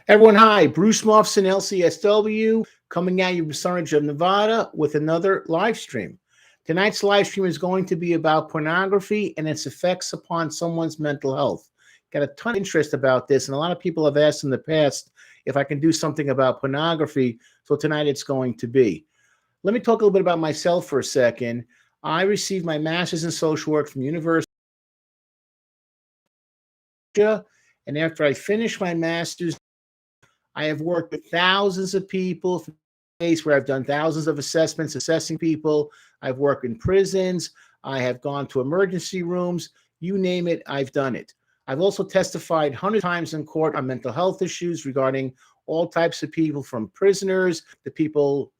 Everyone, hi. Bruce Muffson, LCSW, coming at you from Sunridge of Nevada with another live stream. Tonight's live stream is going to be about pornography and its effects upon someone's mental health. Got a ton of interest about this, and a lot of people have asked in the past if I can do something about pornography, so tonight it's going to be. Let me talk a little bit about myself for a second. I received my master's in social work from University of Georgia, and after I finished my master's, I have worked with thousands of people from a place where I've done thousands of assessments, assessing people. I've worked in prisons. I have gone to emergency rooms. You name it, I've done it. I've also testified hundreds of times in court on mental health issues regarding all types of people, from prisoners to people,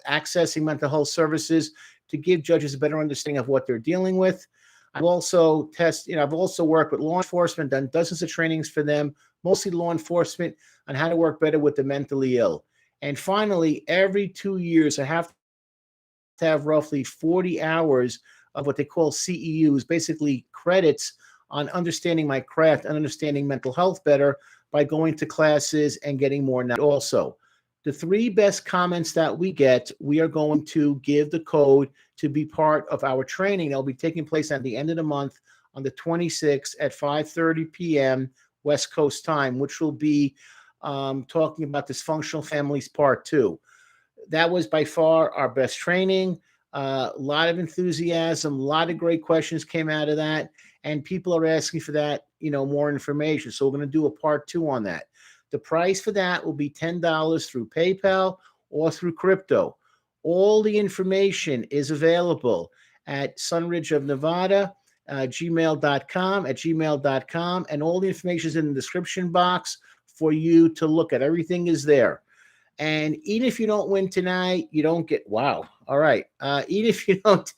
accessing mental health services, to give judges a better understanding of what they're dealing with. I've also I've also worked with law enforcement, done dozens of trainings for them, mostly law enforcement, on how to work better with the mentally ill. And finally, every 2 years, I have to have roughly 40 hours of what they call CEUs, basically credits on understanding my craft and understanding mental health better by going to classes and getting more knowledge. Also, the 3 best comments that we get, we are going to give the code to be part of our training. That'll be taking place at the end of the month on the 26th at 5:30 p.m. West Coast time, which will be talking about Dysfunctional Families Part 2. That was by far our best training. A lot of enthusiasm, a lot of great questions came out of that, and people are asking for that, more information. So we're going to do a Part 2 on that. The price for that will be $10 through PayPal or through crypto. All the information is available at Sunridge of Nevada, gmail.com, and all the information is in the description box for you to look at. Everything is there. And even if you don't win tonight, you don't get, wow. All right. Even if you don't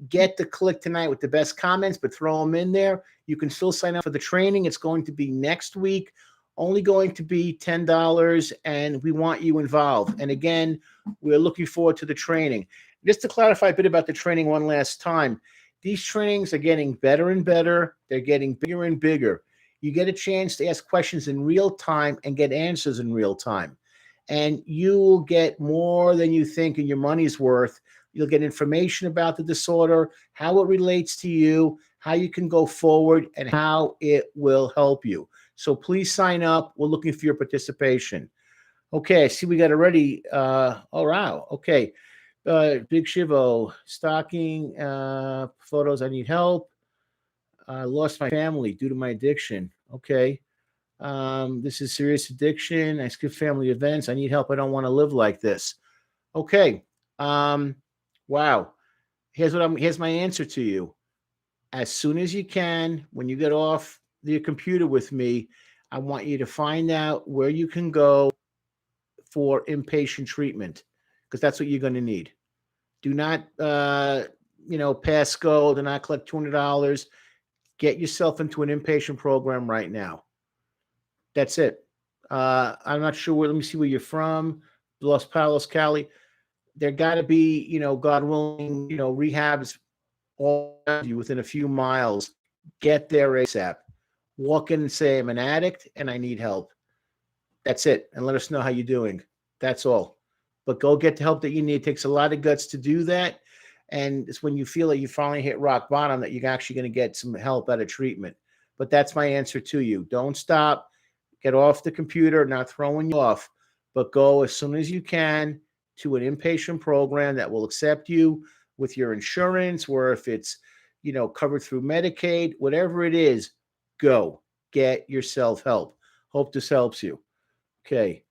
get the click tonight with the best comments, but throw them in there, you can still sign up for the training. It's going to be next week, only going to be $10, and we want you involved. And again, we're looking forward to the training. Just to clarify a bit about the training one last time, these trainings are getting better and better. They're getting bigger and bigger. You get a chance to ask questions in real time and get answers in real time. And you will get more than you think and your money's worth. You'll get information about the disorder, how it relates to you, how you can go forward, and how it will help you. So please sign up. We're looking for your participation. Okay, I see we got already. Oh, wow. Okay. Big Shivo, stalking photos. I need help. I lost my family due to my addiction. Okay. This is serious addiction. I skip family events. I need help. I don't want to live like this. Okay. Wow. Here's my answer to you. As soon as you can, when you get off your computer with me, I want you to find out where you can go for inpatient treatment, because that's what you're going to need. Do not, pass go. Do not collect $200. Get yourself into an inpatient program right now. That's it. I'm not sure let me see where you're from. Los Palos, Cali. There got to be, God willing, rehabs all around you within a few miles. Get there ASAP. Walk in and say, I'm an addict and I need help. That's it. And let us know how you're doing. That's all. But go get the help that you need. It takes a lot of guts to do that. And it's when you feel that you finally hit rock bottom that you're actually going to get some help out of treatment. But that's my answer to you. Don't stop. Get off the computer, not throwing you off, but go as soon as you can to an inpatient program that will accept you with your insurance, or if it's, covered through Medicaid, whatever it is, go get yourself help. Hope this helps you. Okay.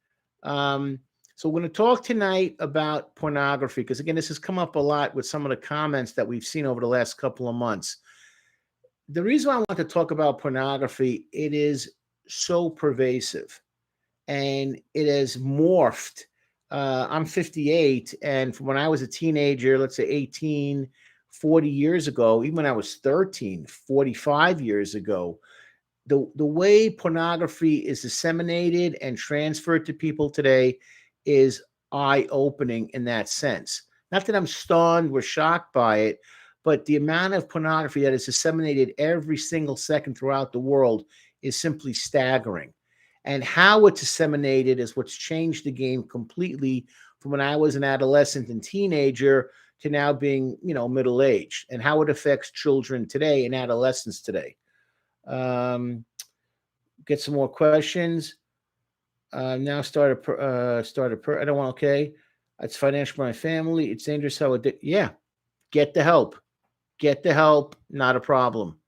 So we're going to talk tonight about pornography, because again, this has come up a lot with some of the comments that we've seen over the last couple of months. The reason I want to talk about pornography, it is so pervasive and it has morphed. I'm 58, and from when I was a teenager, let's say 18, 40 years ago, even when I was 13, 45 years ago, the way pornography is disseminated and transferred to people today is eye-opening in that sense. Not that I'm stunned or shocked by it, but the amount of pornography that is disseminated every single second throughout the world is simply staggering. And how it's disseminated is what's changed the game completely from when I was an adolescent and teenager to now being, middle aged, and how it affects children today and adolescents today. Um, get some more questions. Now I don't want, okay. It's financial for my family. It's dangerous how it, yeah, get the help. Get the help. Not a problem.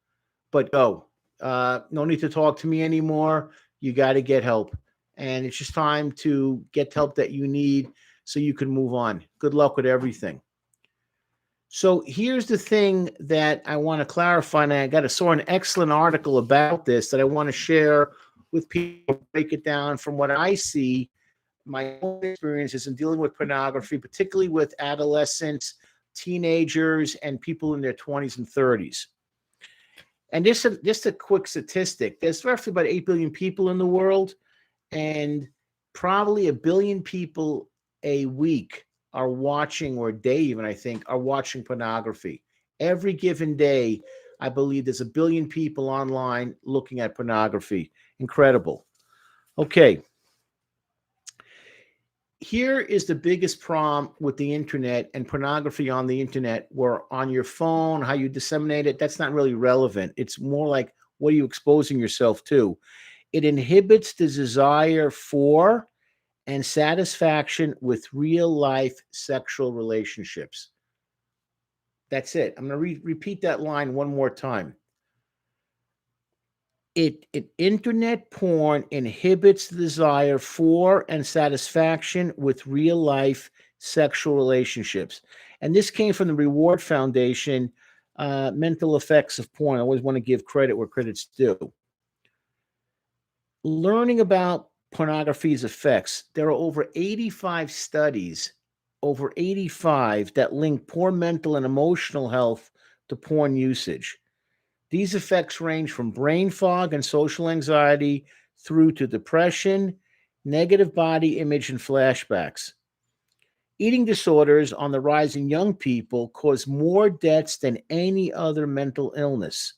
But go. No need to talk to me anymore. You got to get help. And it's just time to get help that you need so you can move on. Good luck with everything. So here's the thing that I want to clarify, and saw an excellent article about this that I want to share with people, break it down from what I see, my own experiences in dealing with pornography, particularly with adolescents, teenagers, and people in their 20s and 30s. And just a quick statistic, there's roughly about 8 billion people in the world, and probably 1 billion people a week are watching, or a day even, I think, are watching pornography. Every given day, I believe there's 1 billion people online looking at pornography. Incredible. Okay. Here is the biggest problem with the internet and pornography on the internet, where on your phone, how you disseminate it, that's not really relevant. It's more like, what are you exposing yourself to? It inhibits the desire for and satisfaction with real life sexual relationships. That's it. I'm going to repeat that line one more time. Internet porn inhibits the desire for and satisfaction with real life sexual relationships. And this came from the Reward Foundation, Mental Effects of Porn. I always want to give credit where credit's due. Learning about pornography's effects, there are over 85 studies, that link poor mental and emotional health to porn usage. These effects range from brain fog and social anxiety through to depression, negative body image, and flashbacks. Eating disorders on the rise in young people cause more deaths than any other mental illness.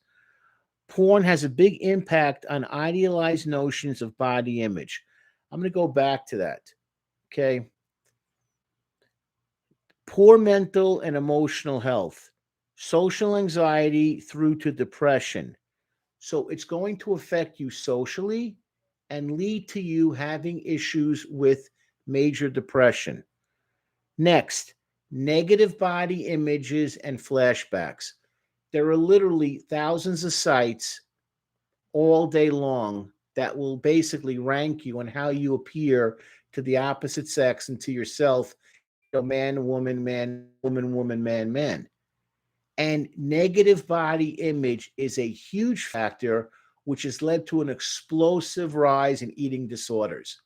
Porn has a big impact on idealized notions of body image. I'm going to go back to that. Okay. Poor mental and emotional health, social anxiety through to depression. So it's going to affect you socially and lead to you having issues with major depression. Next, negative body images and flashbacks. There are literally thousands of sites all day long that will basically rank you on how you appear to the opposite sex and to yourself, man, woman, man, woman, woman, man, man. And negative body image is a huge factor, which has led to an explosive rise in eating disorders.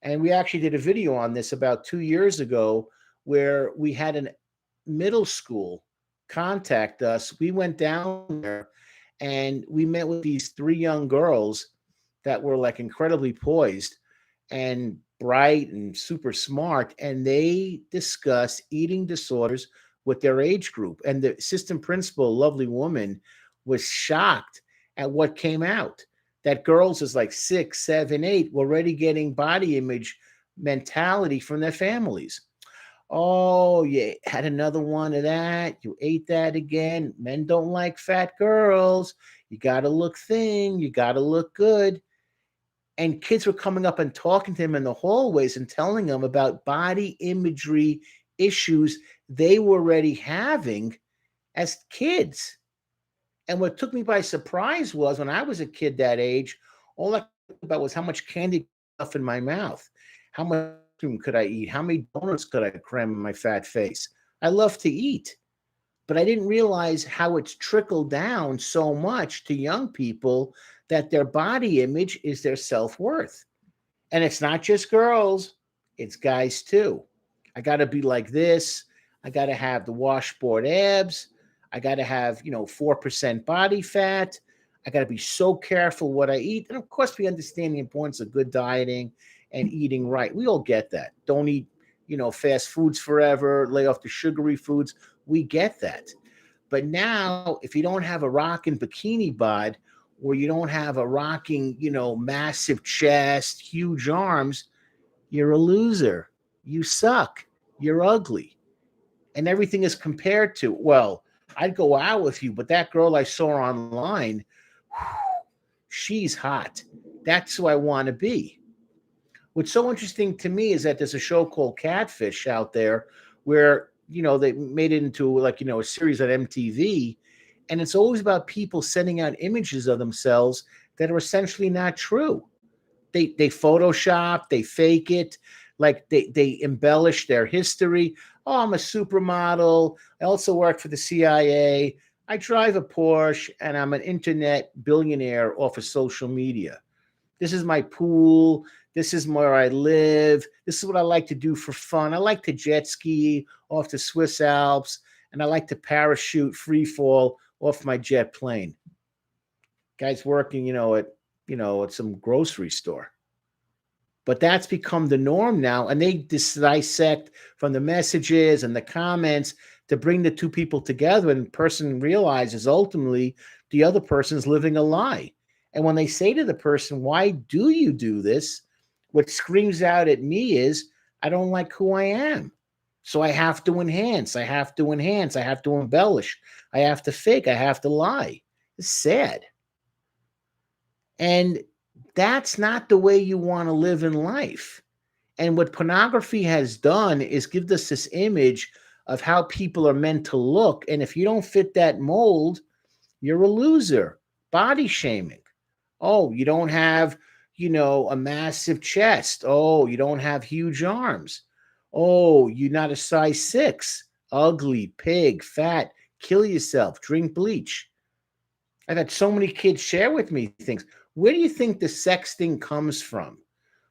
And we actually did a video on this about 2 years ago, where we had a middle school contact us. We went down there and we met with these 3 young girls that were like incredibly poised and bright and super smart. And they discussed eating disorders with their age group. And the assistant principal, a lovely woman, was shocked at what came out. That girls is like 6, 7, 8 were already getting body image mentality from their families. Oh, you had another one of that. You ate that again. Men don't like fat girls. You got to look thin. You got to look good. And kids were coming up and talking to him in the hallways and telling him about body imagery issues they were already having as kids. And what took me by surprise was, when I was a kid that age, all I thought about was how much candy stuff in my mouth, how much cream could I eat, how many donuts could I cram in my fat face. I love to eat, but I didn't realize how it's trickled down so much to young people, that their body image is their self-worth. And it's not just girls, it's guys too. I got to be like this. I got to have the washboard abs. I got to have, 4% body fat. I got to be so careful what I eat. And of course, we understand the importance of good dieting and eating right. We all get that. Don't eat, fast foods forever, lay off the sugary foods. We get that. But now, if you don't have a rockin' bikini bod, or you don't have a rocking, massive chest, huge arms, you're a loser. You suck. You're ugly. And everything is compared to, well, I'd go out with you, but that girl I saw online, she's hot. That's who I want to be. What's so interesting to me is that there's a show called Catfish out there where, they made it into like, a series on MTV. And it's always about people sending out images of themselves that are essentially not true. They Photoshop, they fake it, like they embellish their history. Oh, I'm a supermodel. I also work for the CIA. I drive a Porsche, and I'm an internet billionaire off of social media. This is my pool. This is where I live. This is what I like to do for fun. I like to jet ski off the Swiss Alps, and I like to parachute free fall off my jet plane. Guy's working, at some grocery store. But that's become the norm now, and they dissect from the messages and the comments to bring the two people together, and the person realizes ultimately the other person's living a lie. And when they say to the person, why do you do this? What screams out at me is, I don't like who I am. So I have to enhance. I have to enhance. I have to embellish. I have to fake. I have to lie. It's sad. And that's not the way you want to live in life. And what pornography has done is give us this image of how people are meant to look. And if you don't fit that mold, you're a loser. Body shaming. Oh, you don't have, a massive chest. Oh, you don't have huge arms. Oh, you're not a size 6. Ugly, pig, fat, kill yourself, drink bleach. I've had so many kids share with me things. Where do you think the sex thing comes from?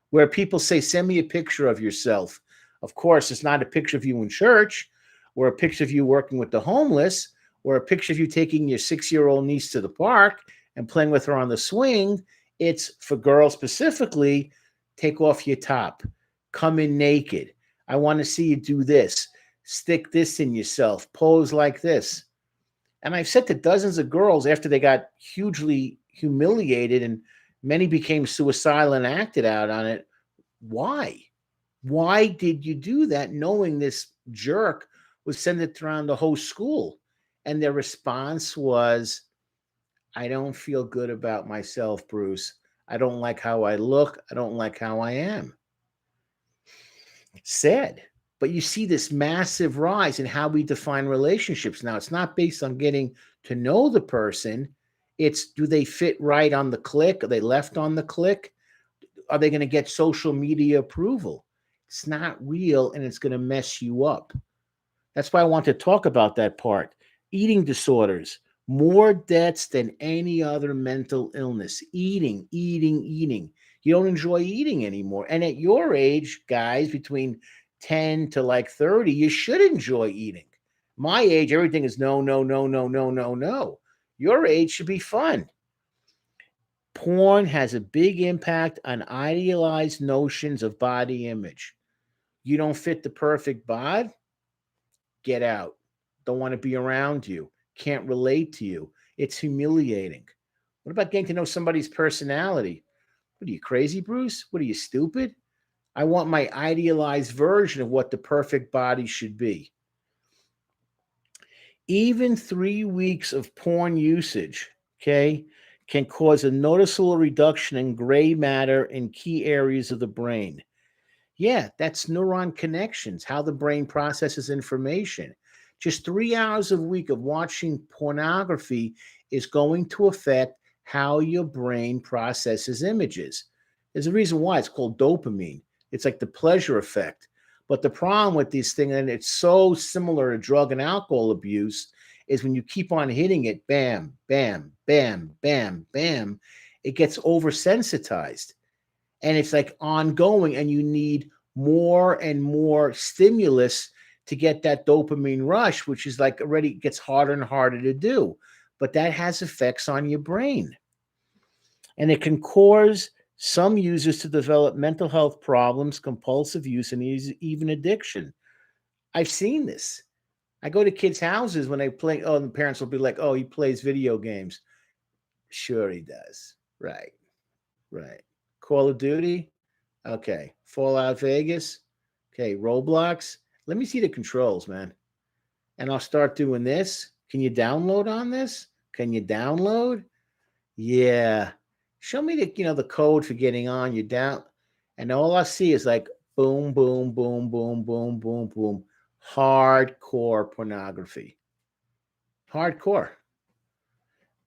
Where people say, send me a picture of yourself. Of course, it's not a picture of you in church, or a picture of you working with the homeless, or a picture of you taking your 6-year-old niece to the park and playing with her on the swing. It's for girls specifically, take off your top, come in naked. I want to see you do this, stick this in yourself, pose like this. And I've said to dozens of girls after they got hugely humiliated and many became suicidal and acted out on it, why? Why did you do that knowing this jerk would send it around the whole school? And their response was, I don't feel good about myself, Bruce. I don't like how I look. I don't like how I am. Sad. But you see this massive rise in how we define relationships. Now, it's not based on getting to know the person. It's, do they fit right on the click? Are they left on the click? Are they going to get social media approval? It's not real, and it's going to mess you up. That's why I want to talk about that part. Eating disorders, more deaths than any other mental illness. Eating. You don't enjoy eating anymore. And at your age, guys, between 10 to like 30, you should enjoy eating. My age, everything is no. Your age should be fun. Porn has a big impact on idealized notions of body image. You don't fit the perfect bod? Get out. Don't want to be around you. Can't relate to you. It's humiliating. What about getting to know somebody's personality? What are you, crazy, Bruce? What are you, stupid? I want my idealized version of what the perfect body should be. Even 3 weeks of porn usage, okay, can cause a noticeable reduction in gray matter in key areas of the brain. Yeah, that's neuron connections, how the brain processes information. Just 3 hours a week of watching pornography is going to affect how your brain processes images. There's a reason why it's called dopamine. It's like the pleasure effect. But the problem with these things, and it's so similar to drug and alcohol abuse, is when you keep on hitting it, bam, bam, bam, bam, bam, it gets oversensitized. And it's like ongoing, and you need more and more stimulus to get that dopamine rush, which is like already gets harder and harder to do. But that has effects on your brain. And it can cause some users to develop mental health problems, compulsive use, and even addiction. I've seen this. I go to kids' houses when they play. Oh, the parents will be like, oh, he plays video games. Sure he does. Right. Right. Call of Duty. Okay. Fallout Vegas. Okay. Roblox. Let me see the controls, man. And I'll start doing this. Can you download on this? Can you download? Yeah. Show me the code for getting on. You down, and all I see is like boom, boom, boom, boom, boom, boom, boom. Hardcore pornography. Hardcore.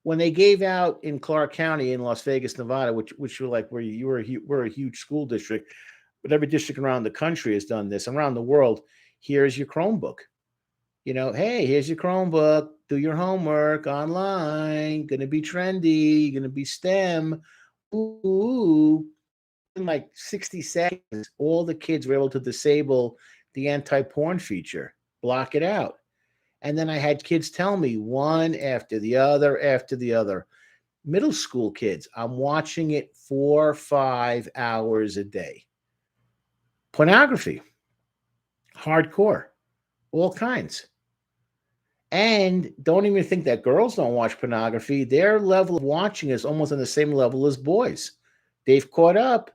When they gave out in Clark County in Las Vegas, Nevada, which were like where we're a huge school district, but every district around the country has done this. Around the world, here's your Chromebook. Hey, here's your Chromebook. Do your homework online. Gonna be trendy. Gonna be STEM. Ooh. In like 60 seconds, all the kids were able to disable the anti-porn feature, block it out. And then I had kids tell me one after the other. Middle school kids, I'm watching it 4 or 5 hours a day. Pornography, hardcore, all kinds. And don't even think that girls don't watch pornography. Their level of watching is almost on the same level as boys. They've caught up.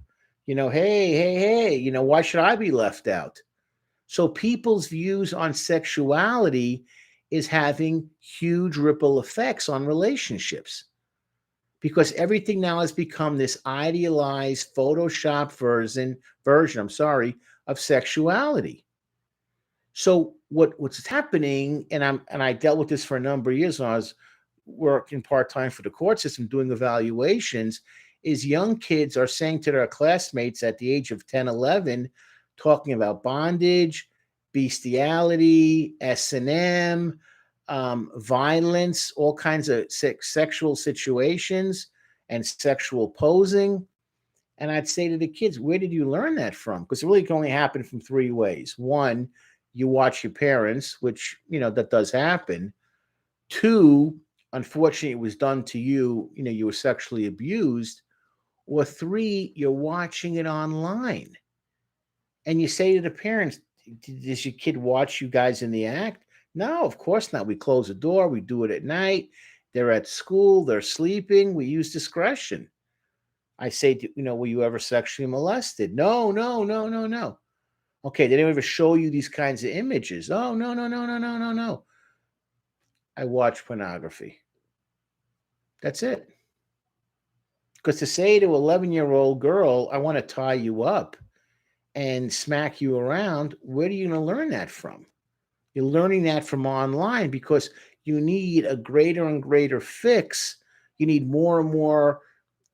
Hey, why should I be left out? So people's views on sexuality is having huge ripple effects on relationships because everything now has become this idealized Photoshop version, of sexuality. So what's happening, and I dealt with this for a number of years when I was working part-time for the court system doing evaluations, is young kids are saying to their classmates at the age of 10, 11, talking about bondage, bestiality, S&M, violence, all kinds of sexual situations and sexual posing. And I'd say to the kids, where did you learn that from? Because it really can only happen from three ways. One, you watch your parents, which, that does happen. Two, unfortunately, it was done to you, you were sexually abused. Or three, you're watching it online. And you say to the parents, does your kid watch you guys in the act? No, of course not. We close the door. We do it at night. They're at school. They're sleeping. We use discretion. I say, were you ever sexually molested? No, no, no, no, no. Okay, they didn't ever show you these kinds of images. Oh, no, no, no, no, no, no, no. I watch pornography. That's it. Because to say to an 11-year-old girl, I want to tie you up and smack you around, where are you going to learn that from? You're learning that from online because you need a greater and greater fix. You need more and more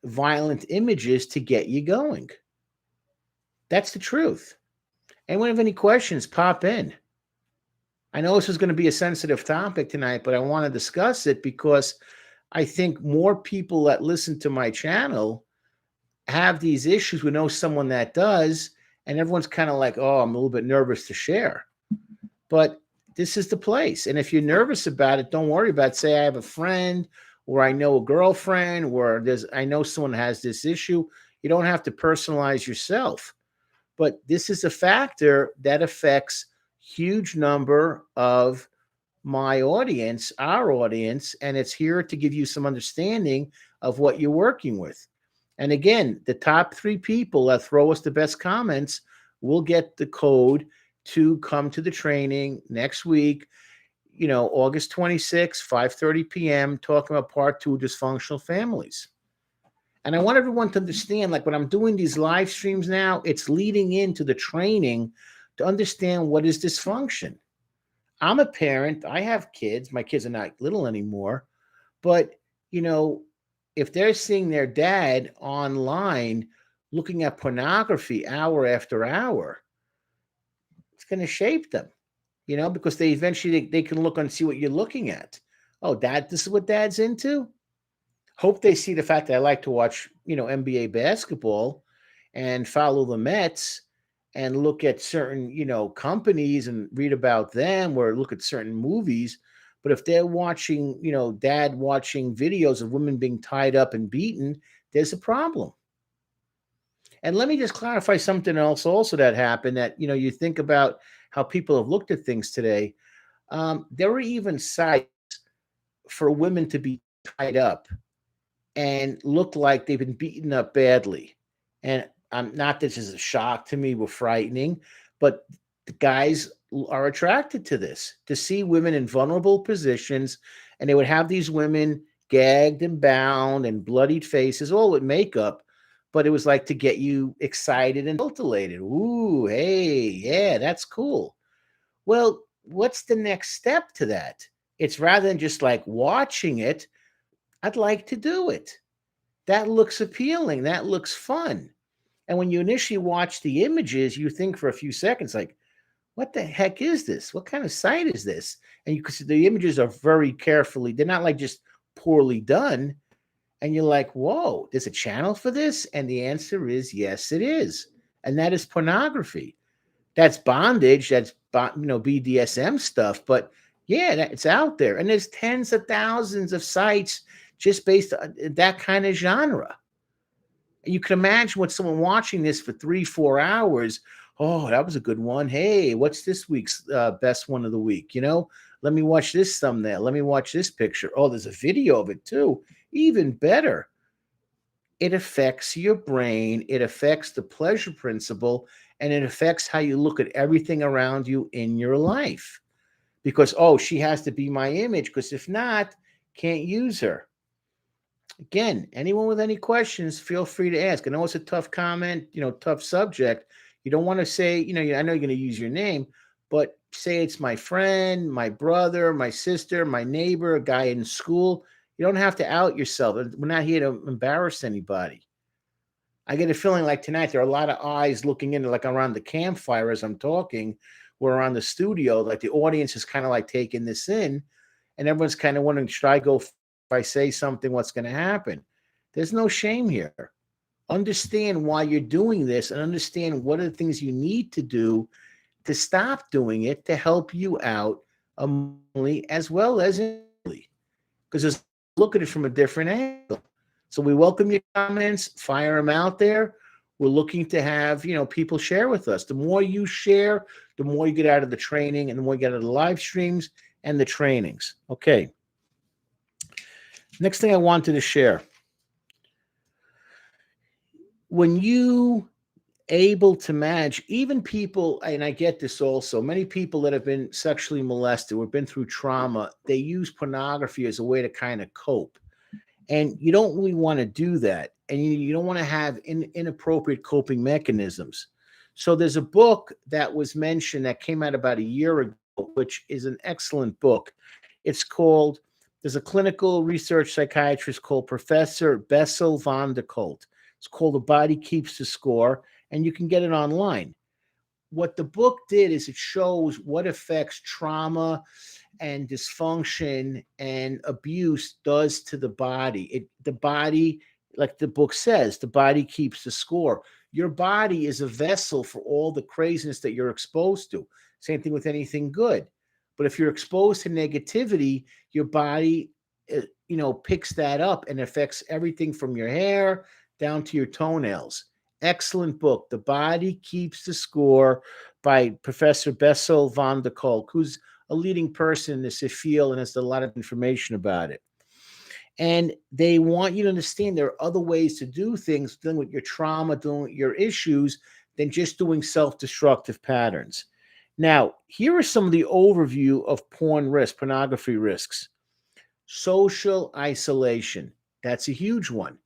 violent images to get you going. That's the truth. Anyone have any questions, pop in. I know this is going to be a sensitive topic tonight, but I want to discuss it because I think more people that listen to my channel have these issues. We know someone that does, and everyone's kind of like, oh, I'm a little bit nervous to share. But this is the place. And if you're nervous about it, don't worry about it. Say I have a friend or I know a girlfriend or I know someone has this issue. You don't have to personalize yourself. But this is a factor that affects huge number of my audience, our audience, and it's here to give you some understanding of what you're working with. And again, the top 3 people that throw us the best comments will get the code to come to the training next week, August 26th, 5:30 p.m., talking about part 2 of dysfunctional families. And I want everyone to understand, like when I'm doing these live streams now, it's leading into the training to understand what is dysfunction. I'm a parent. I have kids. My kids are not little anymore. But, if they're seeing their dad online looking at pornography hour after hour, it's going to shape them, because they eventually they can look and see what you're looking at. Oh, dad, this is what dad's into? Hope they see the fact that I like to watch, NBA basketball and follow the Mets and look at certain, companies and read about them or look at certain movies. But if they're watching, dad watching videos of women being tied up and beaten, there's a problem. And let me just clarify something else also that happened that, you think about how people have looked at things today. There were even sites for women to be tied up and look like they've been beaten up badly. And I'm not this is a shock to me, we're frightening, but the guys are attracted to this, to see women in vulnerable positions, and they would have these women gagged and bound and bloodied faces, all with makeup, but it was like to get you excited and titillated. Ooh, hey, yeah, that's cool. Well, what's the next step to that? It's rather than just like watching it, I'd like to do it. That looks appealing. That looks fun. And when you initially watch the images, you think for a few seconds, like, what the heck is this? What kind of site is this? And you can see the images are very carefully, they're not like just poorly done. And you're like, whoa, there's a channel for this? And the answer is yes, it is. And that is pornography. That's bondage, that's BDSM stuff, but yeah, it's out there. And there's tens of thousands of sites just based on that kind of genre. You can imagine what someone watching this for 3-4 hours. Oh, that was a good one. Hey, what's this week's best one of the week? Let me watch this thumbnail. Let me watch this picture. Oh, there's a video of it too. Even better. It affects your brain. It affects the pleasure principle, and it affects how you look at everything around you in your life. Because, oh, she has to be my image, because if not, can't use her. Again, anyone with any questions, feel free to ask. I know it's a tough comment, tough subject. You don't want to say, I know you're going to use your name, but say it's my friend, my brother, my sister, my neighbor, a guy in school. You don't have to out yourself. We're not here to embarrass anybody. I get a feeling like tonight there are a lot of eyes looking in, like around the campfire as I'm talking. We're around the studio, like the audience is kind of like taking this in, and everyone's kind of wondering, should I go? If I say something, what's going to happen? There's no shame here. Understand why you're doing this, and understand what are the things you need to do to stop doing it, to help you out emotionally as well as mentally. Because just look at it from a different angle. So we welcome your comments, fire them out there. We're looking to have, people share with us. The more you share, the more you get out of the training, and the more you get out of the live streams and the trainings. Okay. Next thing I wanted to share. When you able to manage, even people, and I get this also, many people that have been sexually molested or been through trauma, they use pornography as a way to kind of cope. And you don't really want to do that. And you don't want to have inappropriate coping mechanisms. So there's a book that was mentioned that came out about a year ago, which is an excellent book. It's called, there's a clinical research psychiatrist called Professor Bessel van der Kolk. It's called The Body Keeps the Score, and you can get it online. What the book did is it shows what effects trauma and dysfunction and abuse does to the body. The body, like the book says, the body keeps the score. Your body is a vessel for all the craziness that you're exposed to. Same thing with anything good. But if you're exposed to negativity, your body, picks that up and affects everything from your hair down to your toenails. Excellent book, The Body Keeps the Score, by Professor Bessel van der Kolk, who's a leading person in this field and has a lot of information about it. And they want you to understand there are other ways to do things, dealing with your trauma, dealing with your issues, than just doing self-destructive patterns. Now, here are some of the overview of pornography risks. Social isolation. That's a huge one.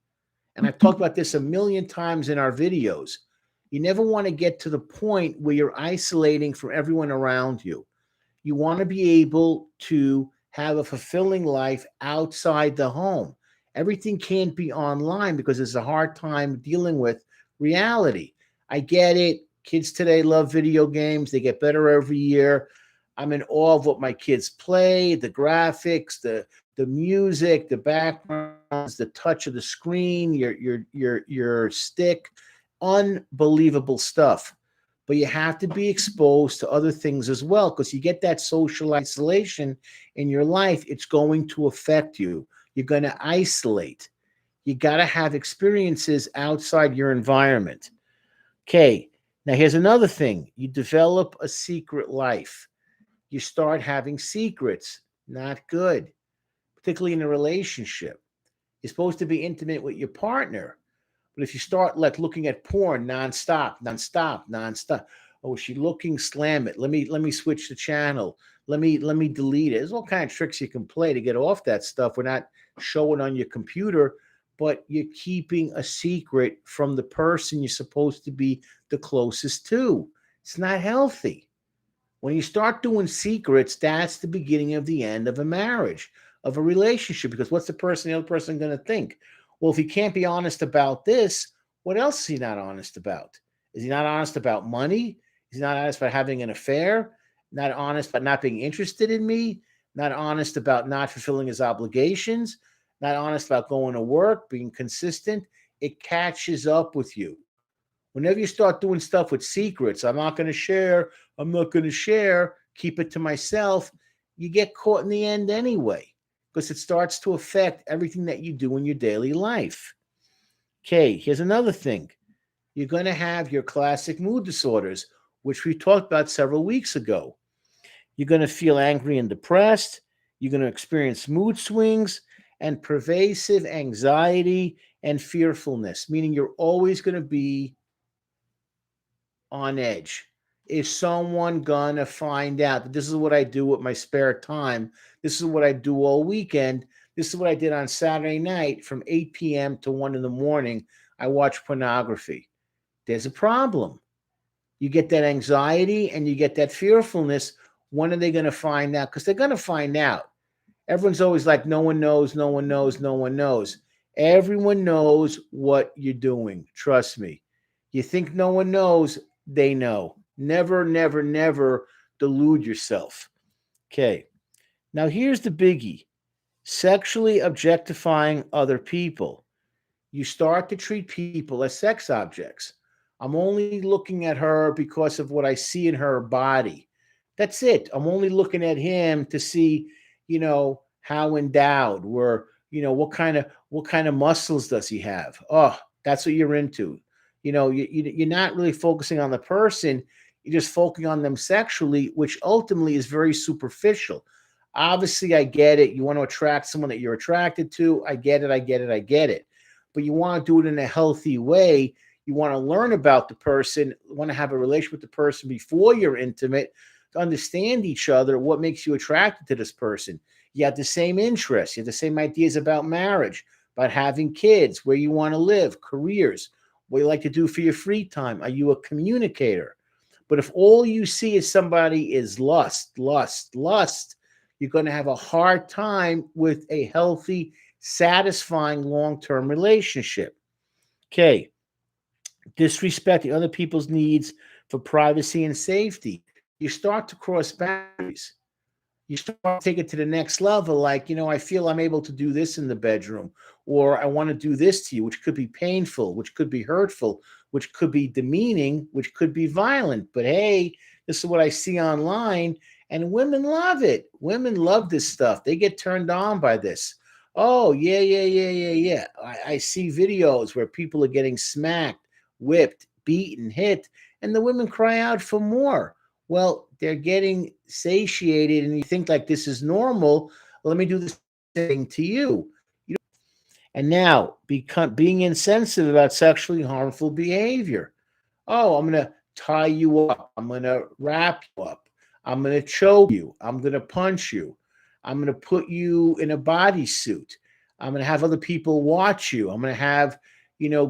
And I've talked about this a million times in our videos. You never want to get to the point where you're isolating from everyone around you. You want to be able to have a fulfilling life outside the home. Everything can't be online because it's a hard time dealing with reality. I get it. Kids today love video games. They get better every year. I'm in awe of what my kids play, the graphics, the music, the backgrounds, the touch of the screen, your stick, unbelievable stuff. But you have to be exposed to other things as well, because you get that social isolation in your life. It's going to affect you. You're going to isolate. You got to have experiences outside your environment. Okay. Now here's another thing. You develop a secret life. You start having secrets. Not good, particularly in a relationship. You're supposed to be intimate with your partner. But if you start like looking at porn nonstop, oh, is she looking? Slam it. Let me switch the channel. Let me delete it. There's all kind of tricks you can play to get off that stuff. We're not showing on your computer, but you're keeping a secret from the person you're supposed to be the closest to. It's not healthy. When you start doing secrets, that's the beginning of the end of a marriage, of a relationship. Because what's the other person going to think? Well, if he can't be honest about this, what else is he not honest about? Is he not honest about money? Is he not honest about having an affair? Not honest about not being interested in me? Not honest about not fulfilling his obligations? Not honest about going to work, being consistent? It catches up with you. Whenever you start doing stuff with secrets, I'm not going to share, keep it to myself, you get caught in the end anyway, because it starts to affect everything that you do in your daily life. Okay, here's another thing. You're going to have your classic mood disorders, which we talked about several weeks ago. You're going to feel angry and depressed. You're going to experience mood swings and pervasive anxiety and fearfulness, meaning you're always going to be on edge. Is someone gonna find out that this is what I do with my spare time? This is what I do all weekend. This is what I did on Saturday night from 8 p.m. to 1 in the morning. I watch pornography. There's a problem. You get that anxiety and you get that fearfulness. When are they going to find out? Because they're going to find out. Everyone's always like, no one knows, no one knows, no one knows. Everyone knows what you're doing. Trust me. You think no one knows, they know. Never, never, never delude yourself. Okay. Now here's the biggie. Sexually objectifying other people. You start to treat people as sex objects. I'm only looking at her because of what I see in her body. That's it. I'm only looking at him to see, how endowed, or, what kind of muscles does he have? Oh, that's what you're into. You're not really focusing on the person. You're just focusing on them sexually, which ultimately is very superficial. Obviously, I get it. You want to attract someone that you're attracted to. I get it. I get it. I get it. But you want to do it in a healthy way. You want to learn about the person, want to have a relationship with the person before you're intimate, to understand each other, what makes you attracted to this person. You have the same interests. You have the same ideas about marriage, about having kids, where you want to live, careers, what you like to do for your free time. Are you a communicator? But if all you see is somebody is lust, lust, lust, you're going to have a hard time with a healthy, satisfying long-term relationship. Okay. Disrespecting other people's needs for privacy and safety. You start to cross boundaries. You start to take it to the next level. Like, I feel I'm able to do this in the bedroom, or I want to do this to you, which could be painful, which could be hurtful, which could be demeaning, which could be violent. But hey, this is what I see online, and women love it. Women love this stuff. They get turned on by this. Oh, yeah, yeah, yeah, yeah, yeah. I see videos where people are getting smacked, whipped, beaten, hit, and the women cry out for more. Well, they're getting satiated, and you think like this is normal. Let me do the same thing to you. And now being insensitive about sexually harmful behavior. Oh, I'm going to tie you up. I'm going to wrap you up. I'm going to choke you. I'm going to punch you. I'm going to put you in a bodysuit. I'm going to have other people watch you. I'm going to have,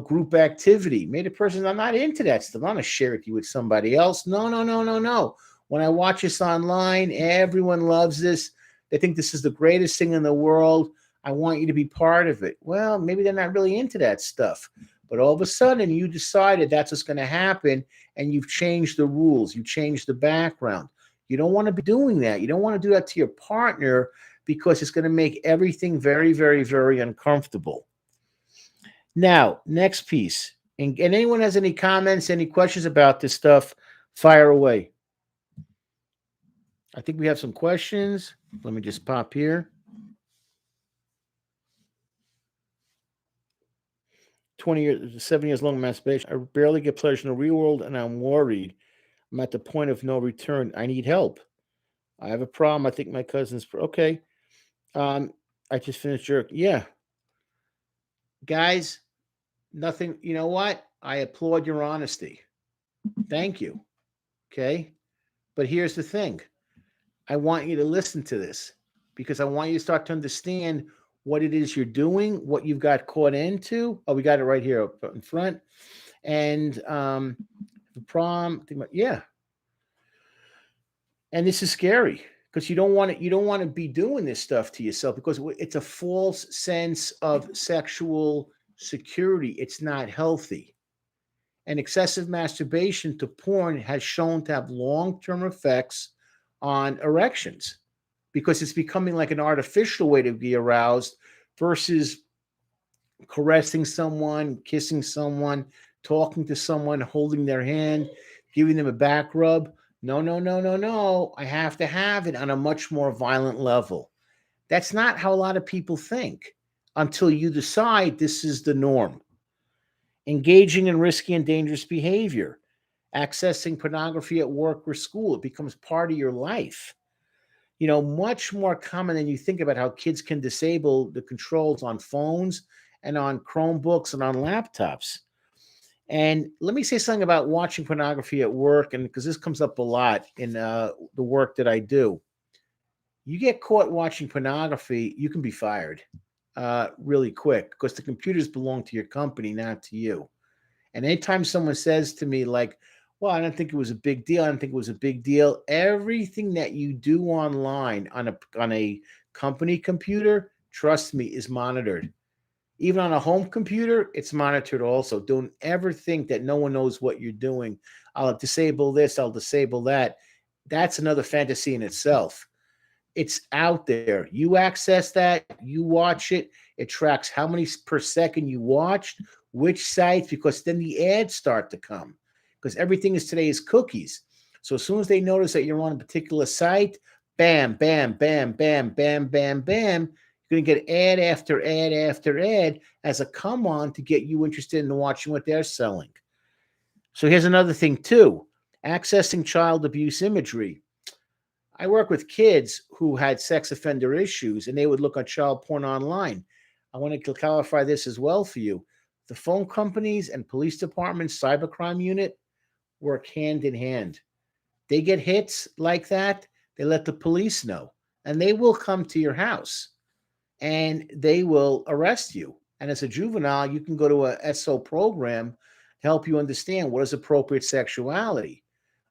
group activity. Maybe the person, I'm not into that stuff. I'm going to share it with somebody else. No, no, no, no, no. When I watch this online, everyone loves this. They think this is the greatest thing in the world. I want you to be part of it. Well, maybe they're not really into that stuff. But all of a sudden, you decided that's what's going to happen, and you've changed the rules. You changed the background. You don't want to be doing that. You don't want to do that to your partner, because it's going to make everything very, very, very uncomfortable. Now, next piece. And anyone has any comments, any questions about this stuff, fire away. I think we have some questions. Let me just pop here. 20 years, 7 years long masturbation. I barely get pleasure in the real world, and I'm worried. I'm at the point of no return. I need help. I have a problem. I think my cousin's okay. I just finished jerk. Yeah. Guys, nothing, you know what? I applaud your honesty. Thank you. Okay. But here's the thing, I want you to listen to this because I want you to start to understand what it is you're doing, what you've got caught into. Oh, we got it right here up in front. And the prom, yeah. And this is scary because you don't want to be doing this stuff to yourself because it's a false sense of sexual security. It's not healthy. And excessive masturbation to porn has shown to have long-term effects on erections because it's becoming like an artificial way to be aroused versus caressing someone, kissing someone, talking to someone, holding their hand, giving them a back rub. No, no, no, no, no. I have to have it on a much more violent level. That's not how a lot of people think until you decide this is the norm. Engaging in risky and dangerous behavior, accessing pornography at work or school, it becomes part of your life. Much more common than you think about how kids can disable the controls on phones and on Chromebooks and on laptops. And let me say something about watching pornography at work, and because this comes up a lot in the work that I do. You get caught watching pornography, you can be fired really quick because the computers belong to your company, not to you. And anytime someone says to me, like, well, I don't think it was a big deal. I don't think it was a big deal. Everything that you do online on a company computer, trust me, is monitored. Even on a home computer, it's monitored also. Don't ever think that no one knows what you're doing. I'll disable this, I'll disable that. That's another fantasy in itself. It's out there. You access that, you watch it. It tracks how many per second you watched, which sites, because then the ads start to come. Because everything is today is cookies. So as soon as they notice that you're on a particular site, bam, bam, bam, bam, bam, bam, bam, you're going to get ad after ad after ad as a come on to get you interested in watching what they're selling. So here's another thing, too, accessing child abuse imagery. I work with kids who had sex offender issues and they would look at child porn online. I want to clarify this as well for you. The phone companies and police departments, cybercrime unit work hand in hand. They get hits like that, they let the police know, and they will come to your house and they will arrest you. And as a juvenile, you can go to a SO program to help you understand what is appropriate sexuality.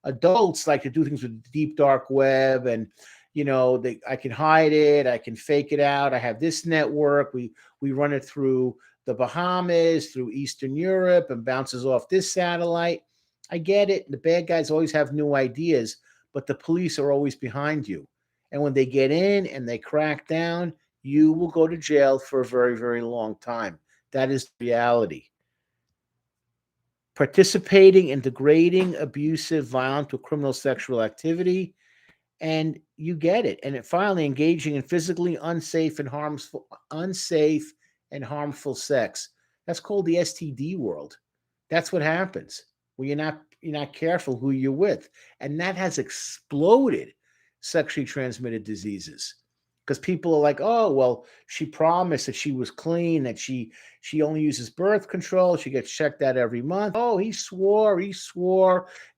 Adults like to do things with the deep dark web, and I can hide it, I can fake it out. I have this network. We run it through the Bahamas, through Eastern Europe, and bounces off this satellite. I get it. The bad guys always have new ideas, but the police are always behind you. And when they get in and they crack down, you will go to jail for a very, very long time. That is the reality. Participating in degrading, abusive, violent, or criminal sexual activity, and you get it. And finally, engaging in physically unsafe and harmful sex. That's called the STD world. That's what happens when you're not careful who you're with, and that has exploded sexually transmitted diseases because people are like, oh, well, she promised that she was clean, that she only uses birth control, she gets checked out every month. Oh, he swore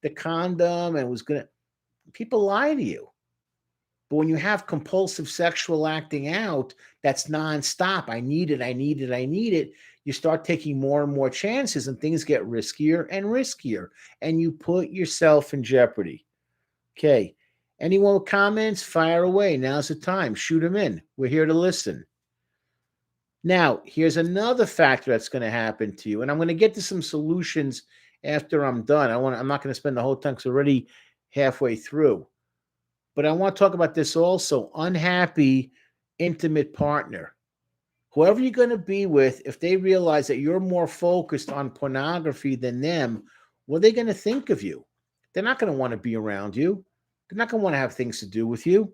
the condom and was gonna. People lie to you. But when you have compulsive sexual acting out, that's nonstop. I need it, I need it, I need it. You start taking more and more chances, and things get riskier and riskier, and you put yourself in jeopardy. Okay. Anyone with comments, fire away. Now's the time. Shoot them in. We're here to listen. Now, here's another factor that's going to happen to you, and I'm going to get to some solutions after I'm done. I'm not going to spend the whole time because we're already halfway through. But I want to talk about this also. Unhappy, intimate partner. Whoever you're going to be with, if they realize that you're more focused on pornography than them, what are they going to think of you? They're not going to want to be around you. They're not going to want to have things to do with you.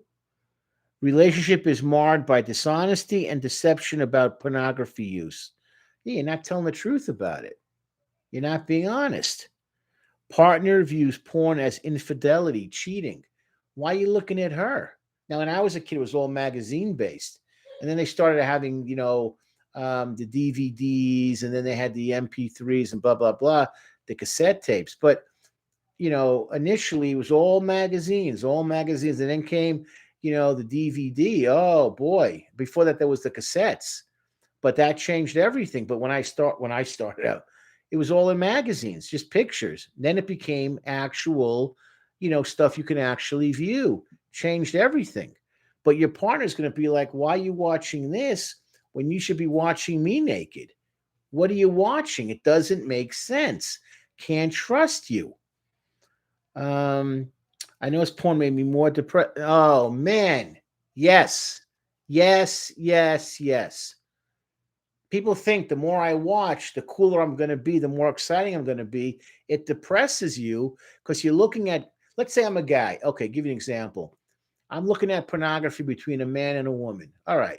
Relationship is marred by dishonesty and deception about pornography use. Yeah, you're not telling the truth about it. You're not being honest. Partner views porn as infidelity, cheating. Why are you looking at her? Now, when I was a kid, it was all magazine based. And then they started having, the DVDs, and then they had the MP3s and blah blah blah, the cassette tapes. But initially it was all magazines, and then came, the DVD. Oh boy! Before that, there was the cassettes, but that changed everything. But when I started out, it was all in magazines, just pictures. Then it became actual, stuff you can actually view. Changed everything. But your partner's going to be like, "Why are you watching this when you should be watching me naked? What are you watching? It doesn't make sense. Can't trust you." I know his porn made me more depressed. Oh man, yes, yes, yes, yes. People think the more I watch, the cooler I'm going to be, the more exciting I'm going to be. It depresses you because you're looking at, let's say I'm a guy. Okay, give you an example. I'm looking at pornography between a man and a woman. All right.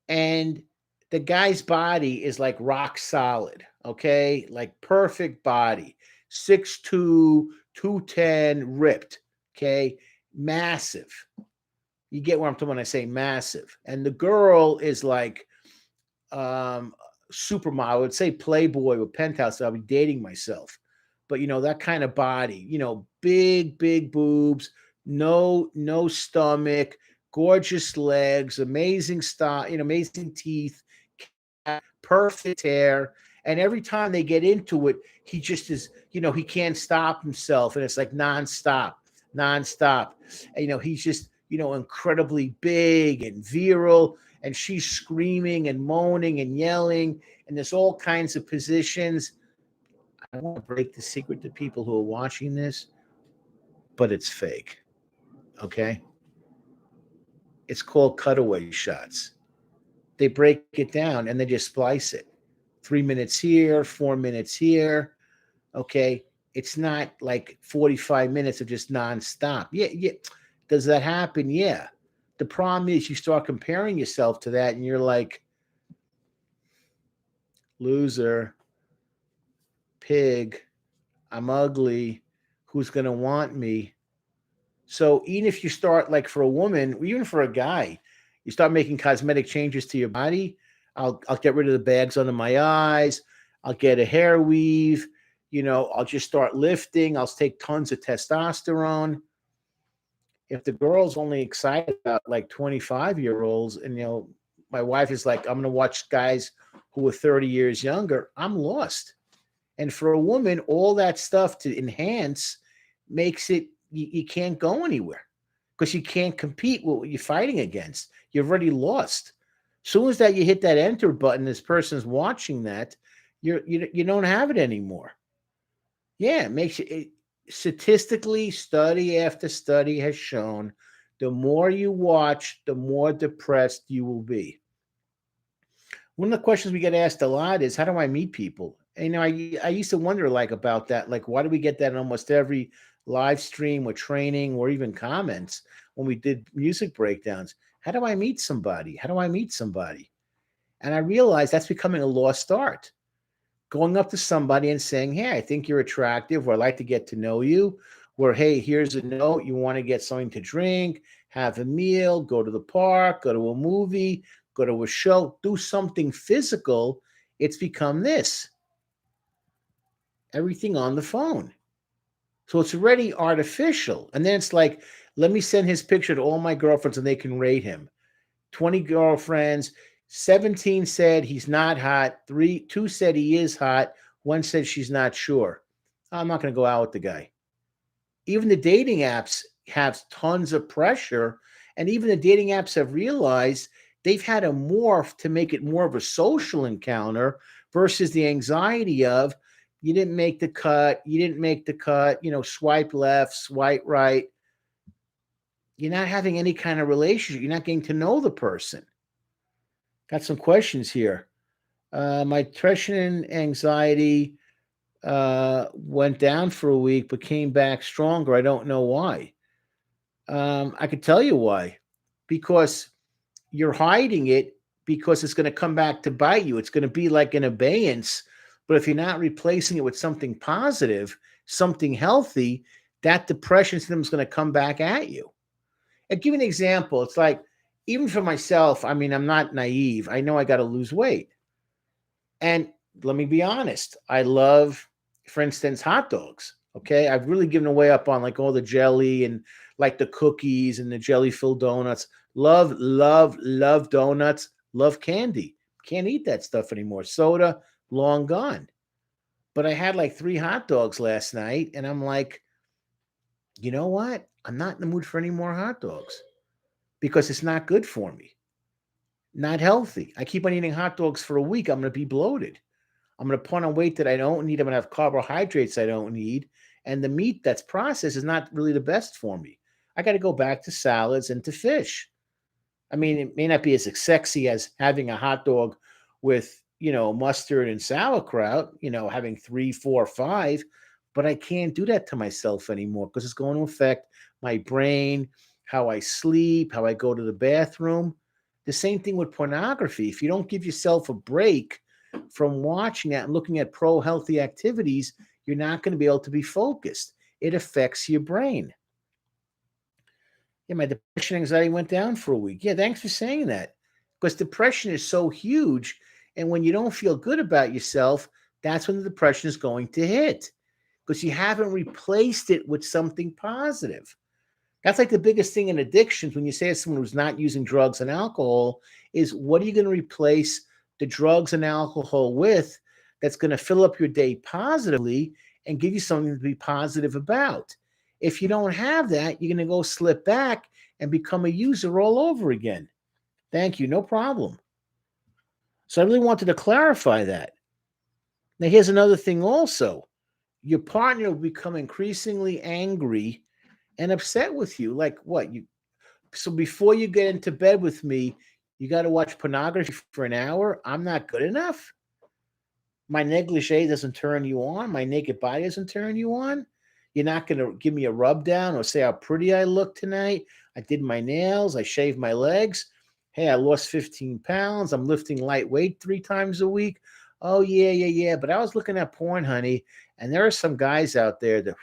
And the guy's body is like rock solid. Okay. Like perfect body, 6'2", 210, ripped. Okay. Massive. You get what I'm talking when I say massive. And the girl is like, supermodel. I would say Playboy with Penthouse. So I'll be dating myself, but that kind of body, big boobs, no stomach, gorgeous legs, amazing style, amazing teeth, perfect hair. And every time they get into it, he just is, he can't stop himself, and it's like nonstop. And, he's just, incredibly big and virile, and she's screaming and moaning and yelling, and there's all kinds of positions. I want to break the secret to people who are watching this, but it's fake. Okay? It's called cutaway shots. They break it down and they just splice it. 3 minutes here, 4 minutes here. Okay? It's not like 45 minutes of just nonstop. Yeah. Does that happen? Yeah. The problem is you start comparing yourself to that and you're like, loser, pig, I'm ugly, who's going to want me? So even if you start, like, for a woman, or even for a guy, you start making cosmetic changes to your body. I'll get rid of the bags under my eyes. I'll get a hair weave. I'll just start lifting. I'll take tons of testosterone. If the girl's only excited about like 25-year-olds, and my wife is like, I'm going to watch guys who are 30 years younger, I'm lost. And for a woman, all that stuff to enhance makes it, you can't go anywhere because you can't compete with what you're fighting against. You've already lost. As soon as that you hit that enter button, this person's watching that, you don't have it anymore. Yeah, it makes it statistically, study after study has shown the more you watch, the more depressed you will be. One of the questions we get asked a lot is, how do I meet people? And, I used to wonder, like, about that. Like, why do we get that in almost every live stream or training or even comments when we did music breakdowns? How do I meet somebody? How do I meet somebody? And I realized that's becoming a lost art. Going up to somebody and saying, hey, I think you're attractive, or I'd like to get to know you, or hey, here's a note. You want to get something to drink, have a meal, go to the park, go to a movie, go to a show, do something physical. It's become this. Everything on the phone. So it's already artificial. And then it's like, let me send his picture to all my girlfriends and they can rate him. 20 girlfriends, 17 said he's not hot, 2 said he is hot, 1 said she's not sure. I'm not going to go out with the guy. Even the dating apps have tons of pressure, and even the dating apps have realized they've had to morph to make it more of a social encounter versus the anxiety of, you didn't make the cut, swipe left, swipe right. You're not having any kind of relationship. You're not getting to know the person. Got some questions here. My depression and anxiety went down for a week, but came back stronger. I don't know why. I could tell you why. Because you're hiding it, because it's going to come back to bite you. It's going to be like an abeyance. But if you're not replacing it with something positive, something healthy, that depression symptom is going to come back at you. I'll give you an example. It's like, even for myself, I mean, I'm not naive. I know I got to lose weight. And let me be honest, I love, for instance, hot dogs. Okay. I've really given away up on like all the jelly and like the cookies and the jelly filled donuts. Love, love, love donuts. Love candy. Can't eat that stuff anymore. Soda, long gone. But I had like 3 hot dogs last night, and I'm like, you know what? I'm not in the mood for any more hot dogs because it's not good for me. Not healthy. I keep on eating hot dogs for a week. I'm going to be bloated. I'm going to put on weight that I don't need. I'm going to have carbohydrates I don't need. And the meat that's processed is not really the best for me. I got to go back to salads and to fish. I mean, it may not be as sexy as having a hot dog with, mustard and sauerkraut, having 3, 4, 5, but I can't do that to myself anymore because it's going to affect my brain, how I sleep, how I go to the bathroom. The same thing with pornography. If you don't give yourself a break from watching that and looking at pro healthy activities, you're not going to be able to be focused. It affects your brain. Yeah, my depression anxiety went down for a week. Yeah, thanks for saying that. Because depression is so huge. And when you don't feel good about yourself, that's when the depression is going to hit because you haven't replaced it with something positive. That's like the biggest thing in addictions when you say to someone who's not using drugs and alcohol is what are you going to replace the drugs and alcohol with that's going to fill up your day positively and give you something to be positive about. If you don't have that, you're going to go slip back and become a user all over again. Thank you. No problem. So I really wanted to clarify that. Now, here's another thing also. Your partner will become increasingly angry and upset with you. Like what? So before you get into bed with me, you got to watch pornography for an hour? I'm not good enough? My negligee doesn't turn you on? My naked body doesn't turn you on? You're not going to give me a rub down or say how pretty I look tonight? I did my nails. I shaved my legs. Hey, I lost 15 pounds. I'm lifting light weight 3 times a week. Oh, yeah, yeah, yeah. But I was looking at porn, honey, and there are some guys out there that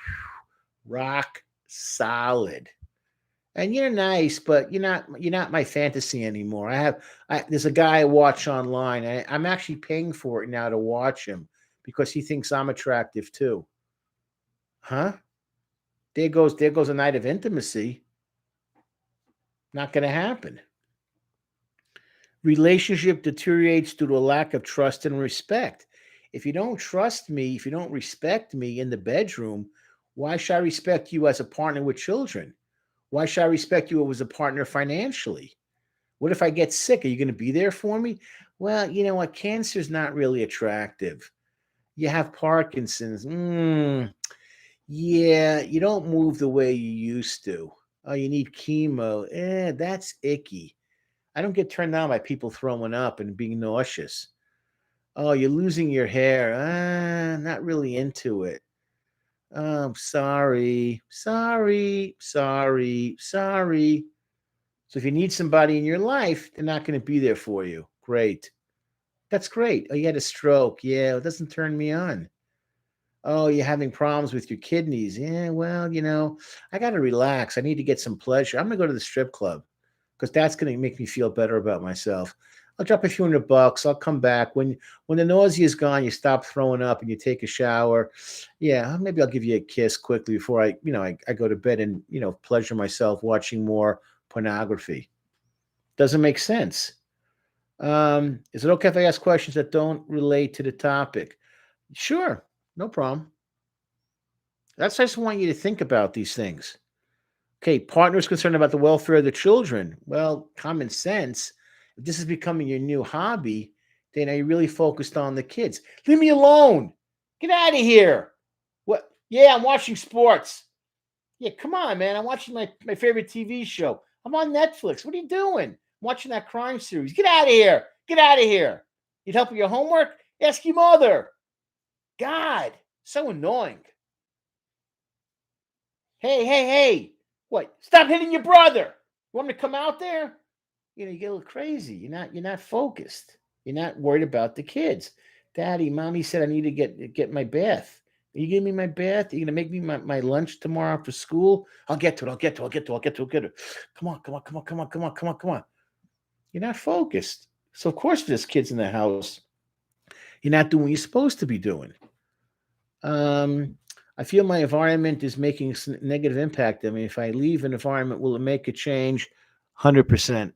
rock solid. And you're nice, but you're not my fantasy anymore. There's a guy I watch online. I'm actually paying for it now to watch him because he thinks I'm attractive too. Huh? There goes a night of intimacy. Not going to happen. Relationship deteriorates due to a lack of trust and respect. If you don't trust me, if you don't respect me in the bedroom, why should I respect you as a partner with children? Why should I respect you as a partner financially? What if I get sick? Are you going to be there for me? Well, you know what? Cancer is not really attractive. You have Parkinson's. Yeah, you don't move the way you used to. Oh, you need chemo. That's icky. I don't get turned on by people throwing up and being nauseous. Oh, you're losing your hair. Not really into it. Oh, sorry, sorry, sorry, sorry. So if you need somebody in your life, they're not going to be there for you. Great. That's great. Oh, you had a stroke. Yeah, it doesn't turn me on. Oh, you're having problems with your kidneys. Yeah, well, I got to relax. I need to get some pleasure. I'm going to go to the strip club because that's going to make me feel better about myself. I'll drop a few $100. I'll come back when the nausea is gone. You stop throwing up and you take a shower. Yeah, maybe I'll give you a kiss quickly before I go to bed and pleasure myself watching more pornography. Doesn't make sense. Is it okay if I ask questions that don't relate to the topic? Sure, no problem. I just want you to think about these things. Okay, partners concerned about the welfare of the children. Well, common sense. If this is becoming your new hobby, then are you really focused on the kids? Leave me alone. Get out of here. What? Yeah, I'm watching sports. Yeah, come on, man. I'm watching my favorite TV show. I'm on Netflix. What are you doing? I'm watching that crime series. Get out of here. Get out of here. You'd help with your homework? Ask your mother. God, so annoying. Hey, hey, hey. What? Stop hitting your brother. You want me to come out there? You get a little crazy. You're not focused. You're not worried about the kids. Daddy, mommy said I need to get my bath. Are you giving me my bath? Are you gonna make me my lunch tomorrow after school? I'll get to it. I'll get to it. I'll get to it. I'll get to it. I'll get to it. Come on, come on, come on, come on, come on, come on, come on. You're not focused. So, of course, if there's kids in the house, you're not doing what you're supposed to be doing. Um, I feel my environment is making negative impact. I mean, if I leave an environment, will it make a change? 100%.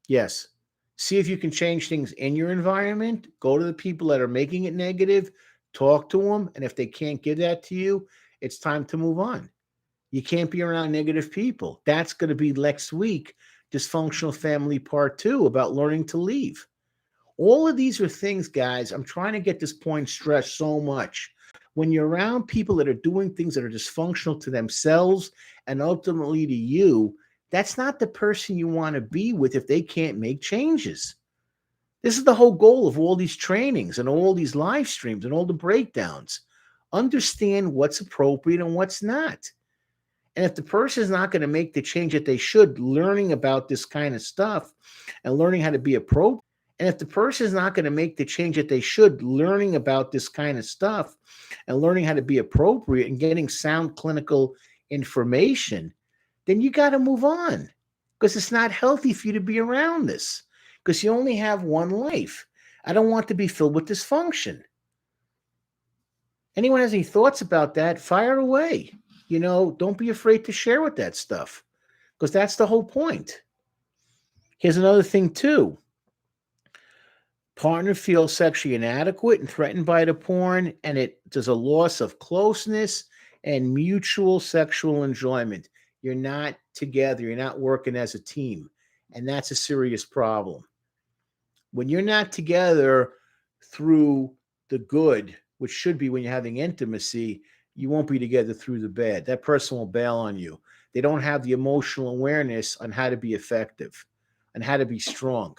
Yes. See if you can change things in your environment. Go to the people that are making it negative, talk to them. And if they can't give that to you, it's time to move on. You can't be around negative people. That's going to be next week, Dysfunctional Family Part 2 about learning to leave. All of these are things, guys. I'm trying to get this point stressed so much. When you're around people that are doing things that are dysfunctional to themselves and ultimately to you, that's not the person you want to be with if they can't make changes. This is the whole goal of all these trainings and all these live streams and all the breakdowns. Understand what's appropriate and what's not. And if the person is not going to make the change that they should, learning about this kind of stuff and learning how to be appropriate, and if the person is not going to make the change that they should, learning about this kind of stuff and learning how to be appropriate and getting sound clinical information, then you got to move on because it's not healthy for you to be around this because you only have one life. I don't want to be filled with dysfunction. Anyone has any thoughts about that? Fire away. Don't be afraid to share with that stuff because that's the whole point. Here's another thing too. Partner feels sexually inadequate and threatened by the porn, and there's a loss of closeness and mutual sexual enjoyment. You're not together. You're not working as a team, and that's a serious problem. When you're not together through the good, which should be when you're having intimacy, you won't be together through the bad. That person will bail on you. They don't have the emotional awareness on how to be effective and how to be strong.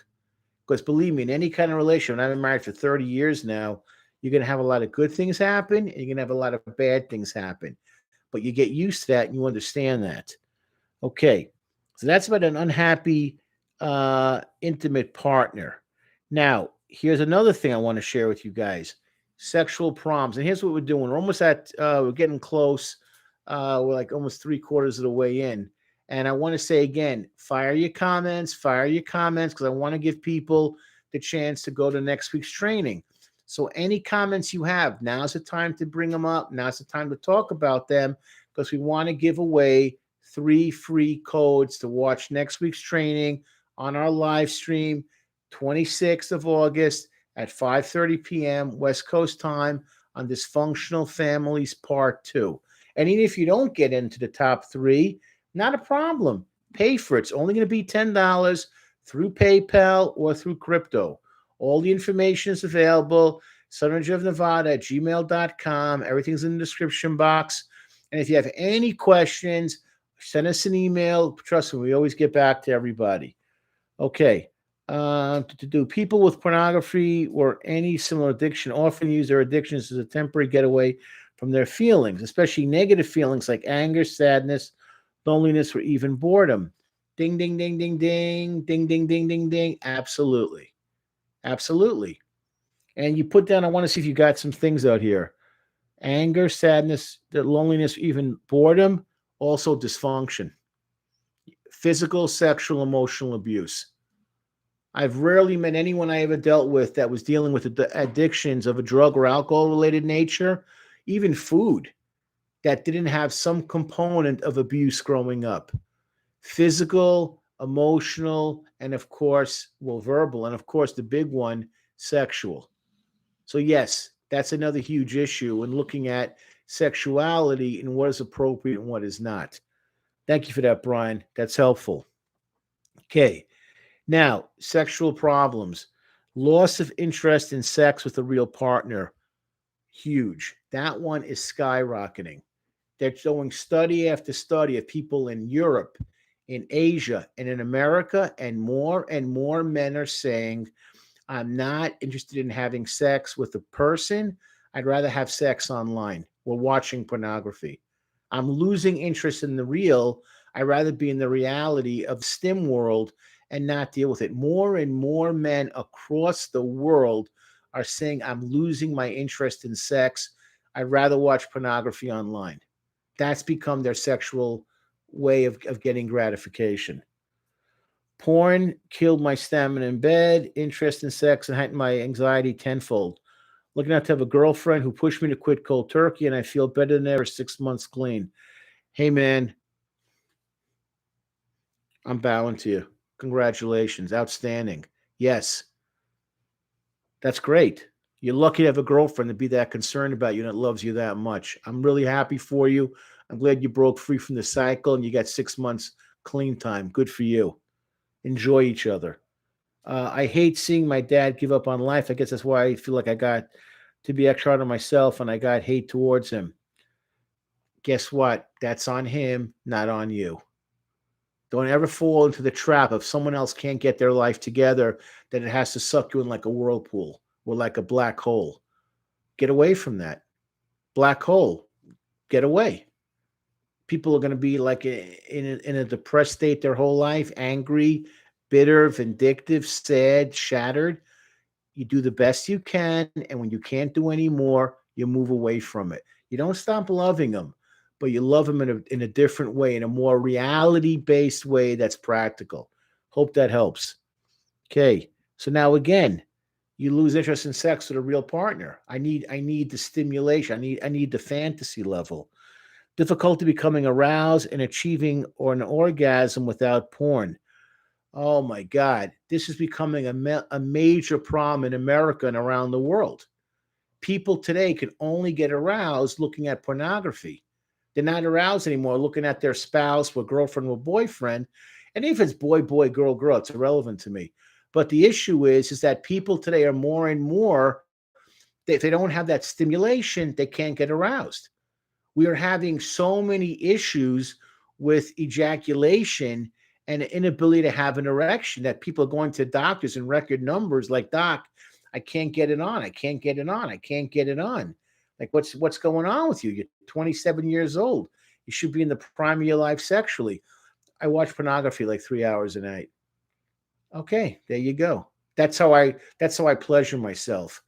Because believe me, in any kind of relation, I've been married for 30 years now, you're going to have a lot of good things happen and you're going to have a lot of bad things happen. But you get used to that and you understand that. Okay. So that's about an unhappy, intimate partner. Now, here's another thing I want to share with you guys. Sexual problems. And here's what we're doing. We're almost we're getting close. We're like almost 3/4 of the way in. And I want to say again, fire your comments because I want to give people the chance to go to next week's training. So any comments you have, now's the time to bring them up. Now's the time to talk about them because we want to give away 3 free codes to watch next week's training on our live stream, 26th of August at 5:30 p.m. West Coast time on Dysfunctional Families Part 2. And even if you don't get into the top 3, not a problem. Pay for it. It's only going to be $10 through PayPal or through crypto. All the information is available. SonRageofNevada@gmail.com. Everything's in the description box. And if you have any questions, send us an email. Trust me, we always get back to everybody. Okay. People with pornography or any similar addiction often use their addictions as a temporary getaway from their feelings, especially negative feelings like anger, sadness, loneliness, or even boredom. Ding, ding, ding, ding, ding, ding, ding, ding, ding, ding. Absolutely. Absolutely. And you put down, I want to see if you got some things out here. Anger, sadness, loneliness, even boredom, also dysfunction. Physical, sexual, emotional abuse. I've rarely met anyone I ever dealt with that was dealing with the addictions of a drug or alcohol related nature, even food, that didn't have some component of abuse growing up. Physical, emotional, and of course, verbal. And of course, the big one, sexual. So yes, that's another huge issue when looking at sexuality and what is appropriate and what is not. Thank you for that, Brian. That's helpful. Okay. Now, sexual problems. Loss of interest in sex with a real partner. Huge. That one is skyrocketing. They're showing study after study of people in Europe, in Asia, and in America, and more men are saying, I'm not interested in having sex with a person. I'd rather have sex online. We're watching pornography. I'm losing interest in the real. I'd rather be in the reality of the STEM world and not deal with it. More and more men across the world are saying, I'm losing my interest in sex. I'd rather watch pornography online. That's become their sexual way of getting gratification. Porn killed my stamina in bed, interest in sex, and heightened my anxiety tenfold. Looking out to have a girlfriend who pushed me to quit cold turkey, and I feel better than ever 6 months clean. Hey, man, I'm bowing to you. Congratulations. Outstanding. Yes, that's great. You're lucky to have a girlfriend to be that concerned about you and that loves you that much. I'm really happy for you. I'm glad you broke free from the cycle and you got 6 months clean time. Good for you. Enjoy each other. I hate seeing my dad give up on life. I guess that's why I feel like I got to be extra hard on myself and I got hate towards him. Guess what? That's on him, not on you. Don't ever fall into the trap of someone else can't get their life together, that it has to suck you in like a whirlpool or like a black hole. Get away from that. Black hole. Get away. People are going to be like in a depressed state their whole life, angry, bitter, vindictive, sad, shattered. You do the best you can, and when you can't do any more, you move away from it. You don't stop loving them, but you love them in a different way, in a more reality-based way that's practical. Hope that helps. Okay, so now again, you lose interest in sex with a real partner. I need the stimulation. I need the fantasy level. Difficulty becoming aroused and achieving or an orgasm without porn. Oh my God, this is becoming a major problem in America and around the world. People today can only get aroused looking at pornography. They're not aroused anymore looking at their spouse or girlfriend or boyfriend. And if it's boy, boy, girl, girl, it's irrelevant to me. But the issue is that people today are more and more, if they don't have that stimulation, they can't get aroused. We are having so many issues with ejaculation and an inability to have an erection that people are going to doctors in record numbers like, doc, I can't get it on. I can't get it on. I can't get it on. Like, what's going on with you? You're 27 years old. You should be in the prime of your life sexually. I watch pornography like 3 hours a night. Okay, there you go. That's how I pleasure myself.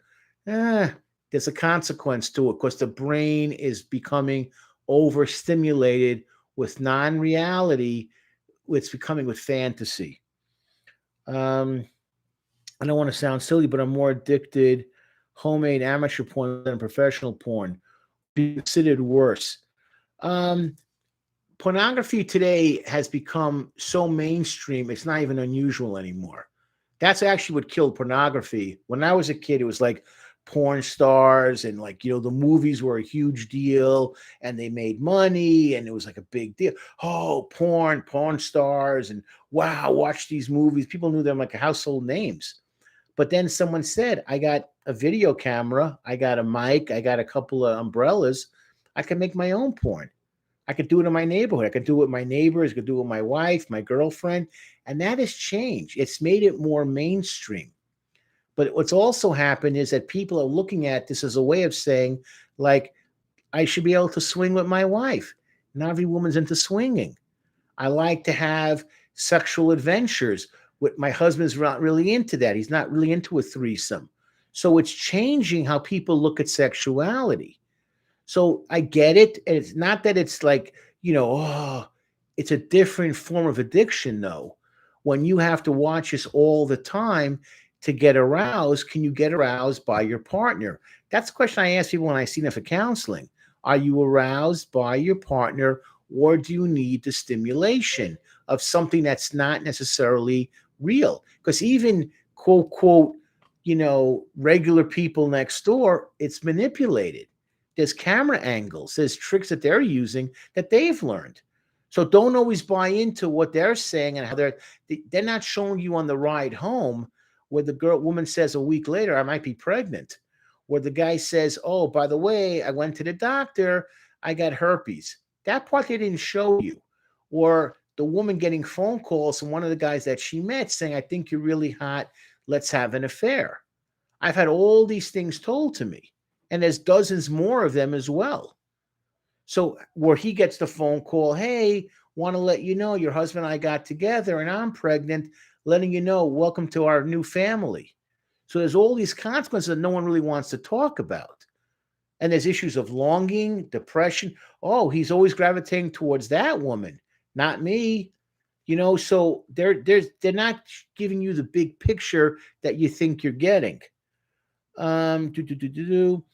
There's a consequence to it because the brain is becoming overstimulated with non-reality. It's becoming with fantasy. I don't want to sound silly, but I'm more addicted homemade amateur porn than professional porn. Be considered worse. Um, Pornography today has become so mainstream, it's not even unusual anymore. That's actually what killed pornography. When I was a kid, it was like porn stars and like, the movies were a huge deal and they made money and it was like a big deal. Oh, porn stars, and wow, watch these movies. People knew them like household names. But then someone said, I got a video camera, I got a mic, I got a couple of umbrellas. I can make my own porn. I could do it in my neighborhood. I could do it with my neighbors. I could do it with my wife, my girlfriend. And that has changed. It's made it more mainstream. But what's also happened is that people are looking at this as a way of saying, like, I should be able to swing with my wife. Not every woman's into swinging. I like to have sexual adventures. With my husband's not really into that. He's not really into a threesome. So it's changing how people look at sexuality. So I get it. And it's not that it's like, it's a different form of addiction, though. When you have to watch this all the time to get aroused, can you get aroused by your partner? That's the question I ask people when I see them for counseling. Are you aroused by your partner, or do you need the stimulation of something that's not necessarily real? Because even quote, quote, regular people next door, it's manipulated. There's camera angles, there's tricks that they're using that they've learned. So don't always buy into what they're saying and how they're not showing you on the ride home where the woman says a week later, I might be pregnant. Where the guy says, oh, by the way, I went to the doctor, I got herpes. That part they didn't show you. Or the woman getting phone calls from one of the guys that she met saying, I think you're really hot, let's have an affair. I've had all these things told to me. And there's dozens more of them as well. So where he gets the phone call, hey, want to let you know your husband and I got together and I'm pregnant, letting you know, welcome to our new family. So there's all these consequences that no one really wants to talk about. And there's issues of longing, depression. Oh, he's always gravitating towards that woman, not me. So they're not giving you the big picture that you think you're getting. Do, do, do, do, do.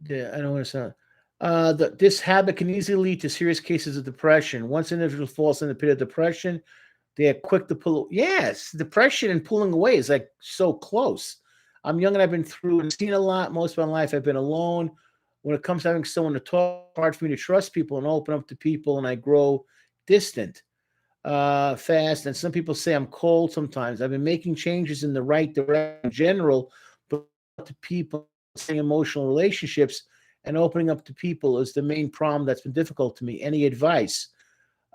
I don't want to sound. This habit can easily lead to serious cases of depression. Once an individual falls in the pit of depression, they are quick to pull. Yes, depression and pulling away is like so close. I'm young and I've been through and seen a lot. Most of my life, I've been alone. When it comes to having someone to talk, it's hard for me to trust people and open up to people, and I grow distant, fast. And some people say I'm cold sometimes. I've been making changes in the right direction in general, but to people, saying emotional relationships and opening up to people is the main problem that's been difficult to me. Any advice?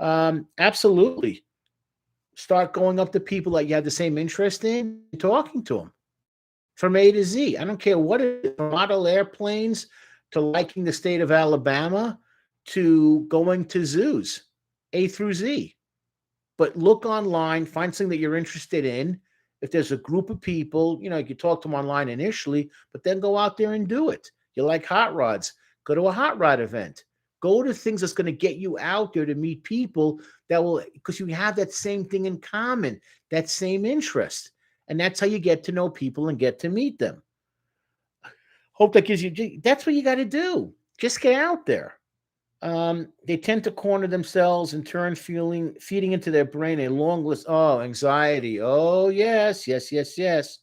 Absolutely. Start going up to people that you have the same interest in, and talking to them from A to Z. I don't care what it is, from model airplanes to liking the state of Alabama to going to zoos, A through Z. But look online, find something that you're interested in. If there's a group of people, you can talk to them online initially, but then go out there and do it. You like hot rods, go to a hot rod event. Go to things that's going to get you out there to meet people that will, because you have that same thing in common, that same interest. And that's how you get to know people and get to meet them. Hope that gives you, that's what you got to do. Just get out there. They tend to corner themselves and turn feeding into their brain a long list. Oh, anxiety. Oh, yes, yes, yes, yes.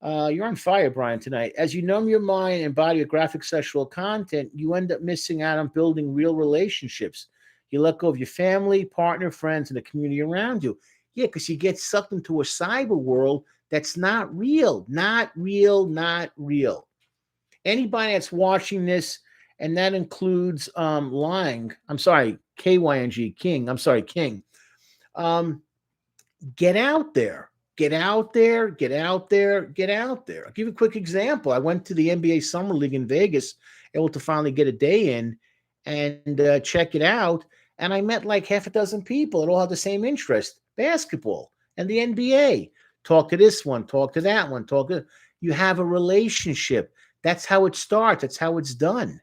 You're on fire, Brian, tonight. As you numb your mind and body with graphic sexual content, you end up missing out on building real relationships. You let go of your family, partner, friends, and the community around you. Yeah, because you get sucked into a cyber world that's not real, not real, not real. Anybody that's watching this, and that includes lying. I'm sorry, KYNG, King. I'm sorry, King. Um, get out there. Get out there, get out there, get out there. I'll give you a quick example. I went to the NBA Summer League in Vegas, able to finally get a day in and check it out. And I met like half a dozen people that all had the same interest, basketball and the NBA. Talk to this one, talk to that one, you have a relationship. That's how it starts. That's how it's done.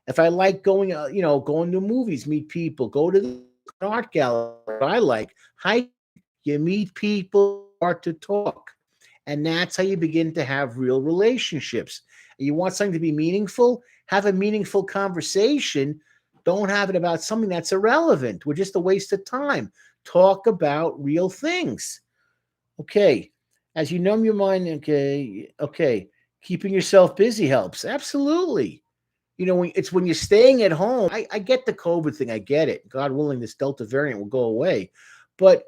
If I like going, going to movies, meet people, go to the art gallery, I like hiking, you meet people, start to talk. And that's how you begin to have real relationships. You want something to be meaningful? Have a meaningful conversation. Don't have it about something that's irrelevant or just a waste of time. Talk about real things. Okay. As you numb your mind, okay. Keeping yourself busy helps. Absolutely. It's when you're staying at home. I get the COVID thing. I get it. God willing, this Delta variant will go away. But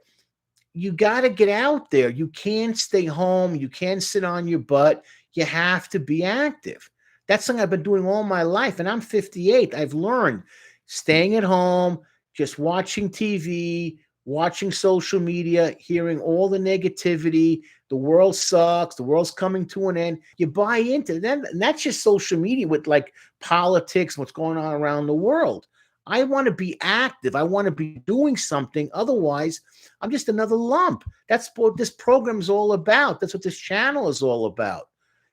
you got to get out there. You can't stay home. You can't sit on your butt. You have to be active. That's something I've been doing all my life. And I'm 58. I've learned staying at home, just watching TV, watching social media, hearing all the negativity. The world sucks. The world's coming to an end. You buy into that. And that's just social media with like politics, what's going on around the world. I want to be active. I want to be doing something. Otherwise, I'm just another lump. That's what this program is all about. That's what this channel is all about,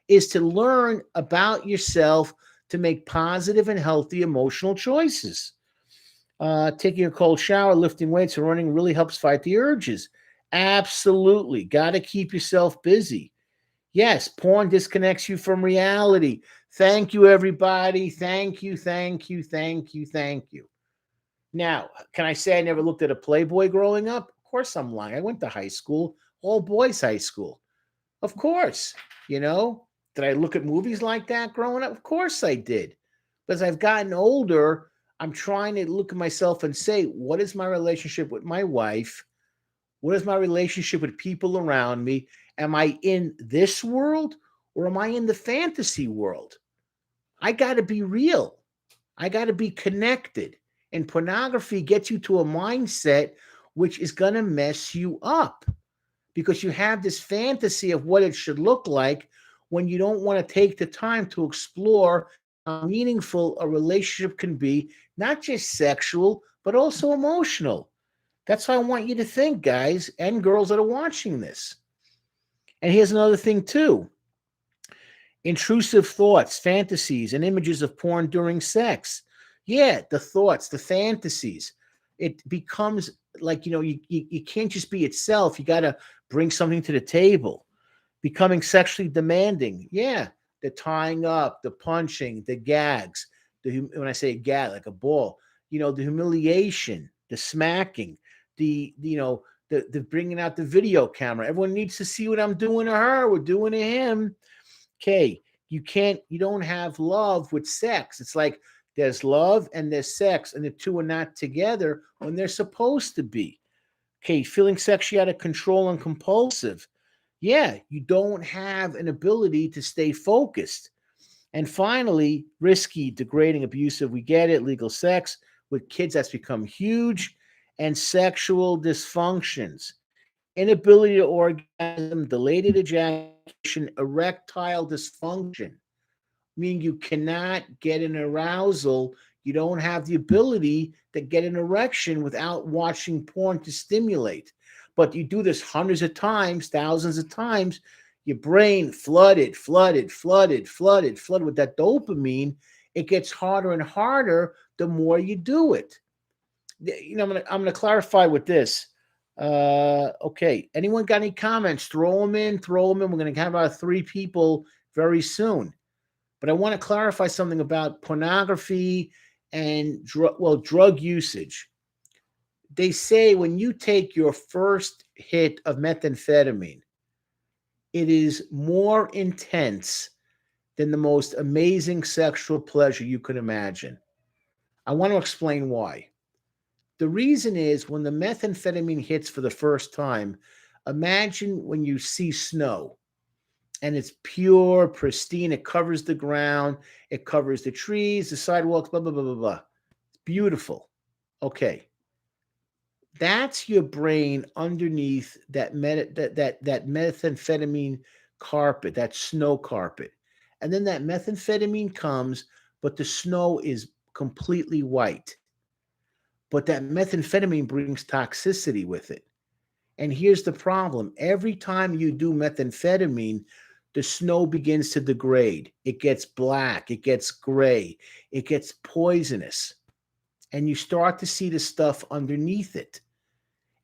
is to learn about yourself to make positive and healthy emotional choices. Taking a cold shower, lifting weights, or running really helps fight the urges. Absolutely. Got to keep yourself busy. Yes, porn disconnects you from reality. Thank you, everybody. Thank you, thank you, thank you, thank you. Now, can I say I never looked at a Playboy growing up? Of course I'm lying. I went to high school, all boys high school. Of course. Did I look at movies like that growing up? Of course I did. But as I've gotten older, I'm trying to look at myself and say, what is my relationship with my wife? What is my relationship with people around me? Am I in this world or am I in the fantasy world? I got to be real. I got to be connected. And pornography gets you to a mindset which is going to mess you up because you have this fantasy of what it should look like when you don't want to take the time to explore how meaningful a relationship can be, not just sexual, but also emotional. That's how I want you to think, guys and girls that are watching this. And here's another thing, too. Intrusive thoughts, fantasies, and images of porn during sex. Yeah, the thoughts, the fantasies. It becomes like, you can't just be itself. You got to bring something to the table. Becoming sexually demanding. Yeah. The tying up, the punching, the gags. When I say a gag, like a ball, the humiliation, the smacking, the bringing out the video camera. Everyone needs to see what I'm doing to her. We're doing to him. Okay. You don't have love with sex. It's like there's love and there's sex, and the two are not together when they're supposed to be. Okay. Feeling sexually out of control and compulsive. Yeah. You don't have an ability to stay focused. And finally, risky, degrading, abusive. We get it. Legal sex with kids, that's become huge. And sexual dysfunctions. Inability to orgasm, delayed ejaculation, erectile dysfunction, meaning you cannot get an arousal. You don't have the ability to get an erection without watching porn to stimulate. But you do this hundreds of times, thousands of times, your brain flooded with that dopamine. It gets harder and harder the more you do it. I'm gonna clarify with this. Okay. Anyone got any comments? Throw them in. We're going to have about 3 people very soon. But I want to clarify something about pornography and drug usage. They say when you take your first hit of methamphetamine, it is more intense than the most amazing sexual pleasure you could imagine. I want to explain why. The reason is when the methamphetamine hits for the first time, imagine when you see snow and it's pure, pristine. It covers the ground. It covers the trees, the sidewalks, blah, blah, blah, blah, blah. It's beautiful. Okay. That's your brain underneath that methamphetamine carpet, that snow carpet. And then that methamphetamine comes, but the snow is completely white. But that methamphetamine brings toxicity with it. And here's the problem. Every time you do methamphetamine, the snow begins to degrade. It gets black. It gets gray. It gets poisonous. And you start to see the stuff underneath it.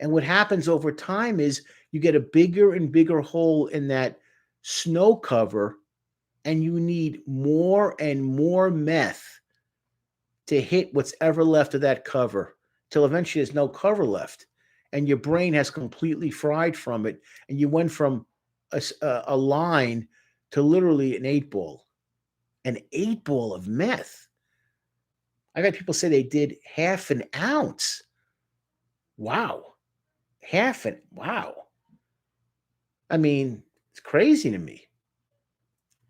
And what happens over time is you get a bigger and bigger hole in that snow cover, and you need more and more meth to hit what's ever left of that cover till eventually there's no cover left. And your brain has completely fried from it. And you went from a line to literally an 8-ball. An 8-ball of meth. I got people say they did half an ounce. Wow. Wow. I mean, it's crazy to me.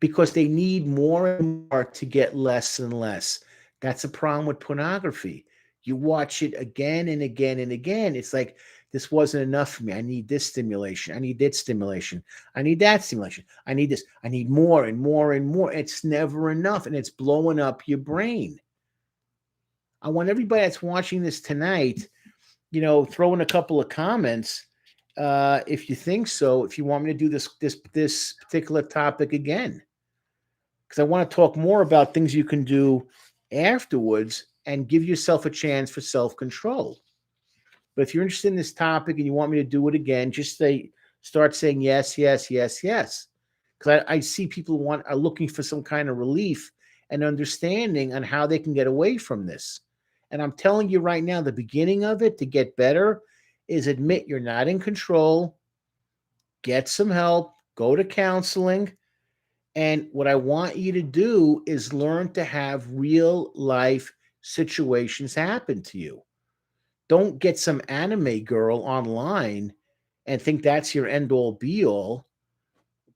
Because they need more and more to get less and less. That's a problem with pornography. You watch it again and again and again. It's like, this wasn't enough for me. I need this stimulation. I need that stimulation. I need that stimulation. I need this. I need more and more and more. It's never enough, and it's blowing up your brain. I want everybody that's watching this tonight, throw in a couple of comments if you think so, if you want me to do this particular topic again. Because I want to talk more about things you can do afterwards and give yourself a chance for self-control. But if you're interested in this topic and you want me to do it again, just start saying yes, yes, yes, yes. Because I see people are looking for some kind of relief and understanding on how they can get away from this. And I'm telling you right now, the beginning of it to get better is admit you're not in control, get some help, go to counseling. And what I want you to do is learn to have real life situations happen to you. Don't get some anime girl online and think that's your end all be all,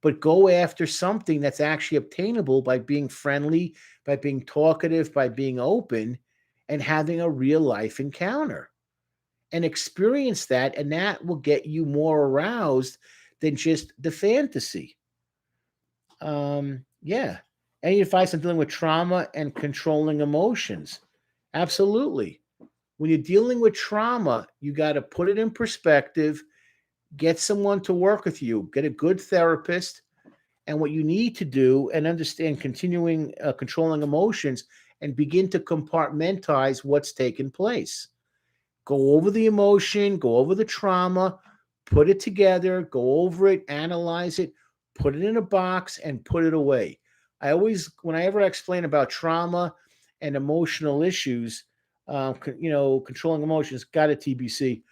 but go after something that's actually obtainable by being friendly, by being talkative, by being open, and having a real life encounter. And experience that, and that will get you more aroused than just the fantasy. Yeah. Any advice on dealing with trauma and controlling emotions? Absolutely. When you're dealing with trauma, you got to put it in perspective, get someone to work with you, get a good therapist. And what you need to do and understand continuing controlling emotions and begin to compartmentalize what's taken place. Go over the emotion, go over the trauma, put it together, go over it, analyze it, put it in a box, and put it away. I always, whenever I explain about trauma and emotional issues, controlling emotions, got a TBC.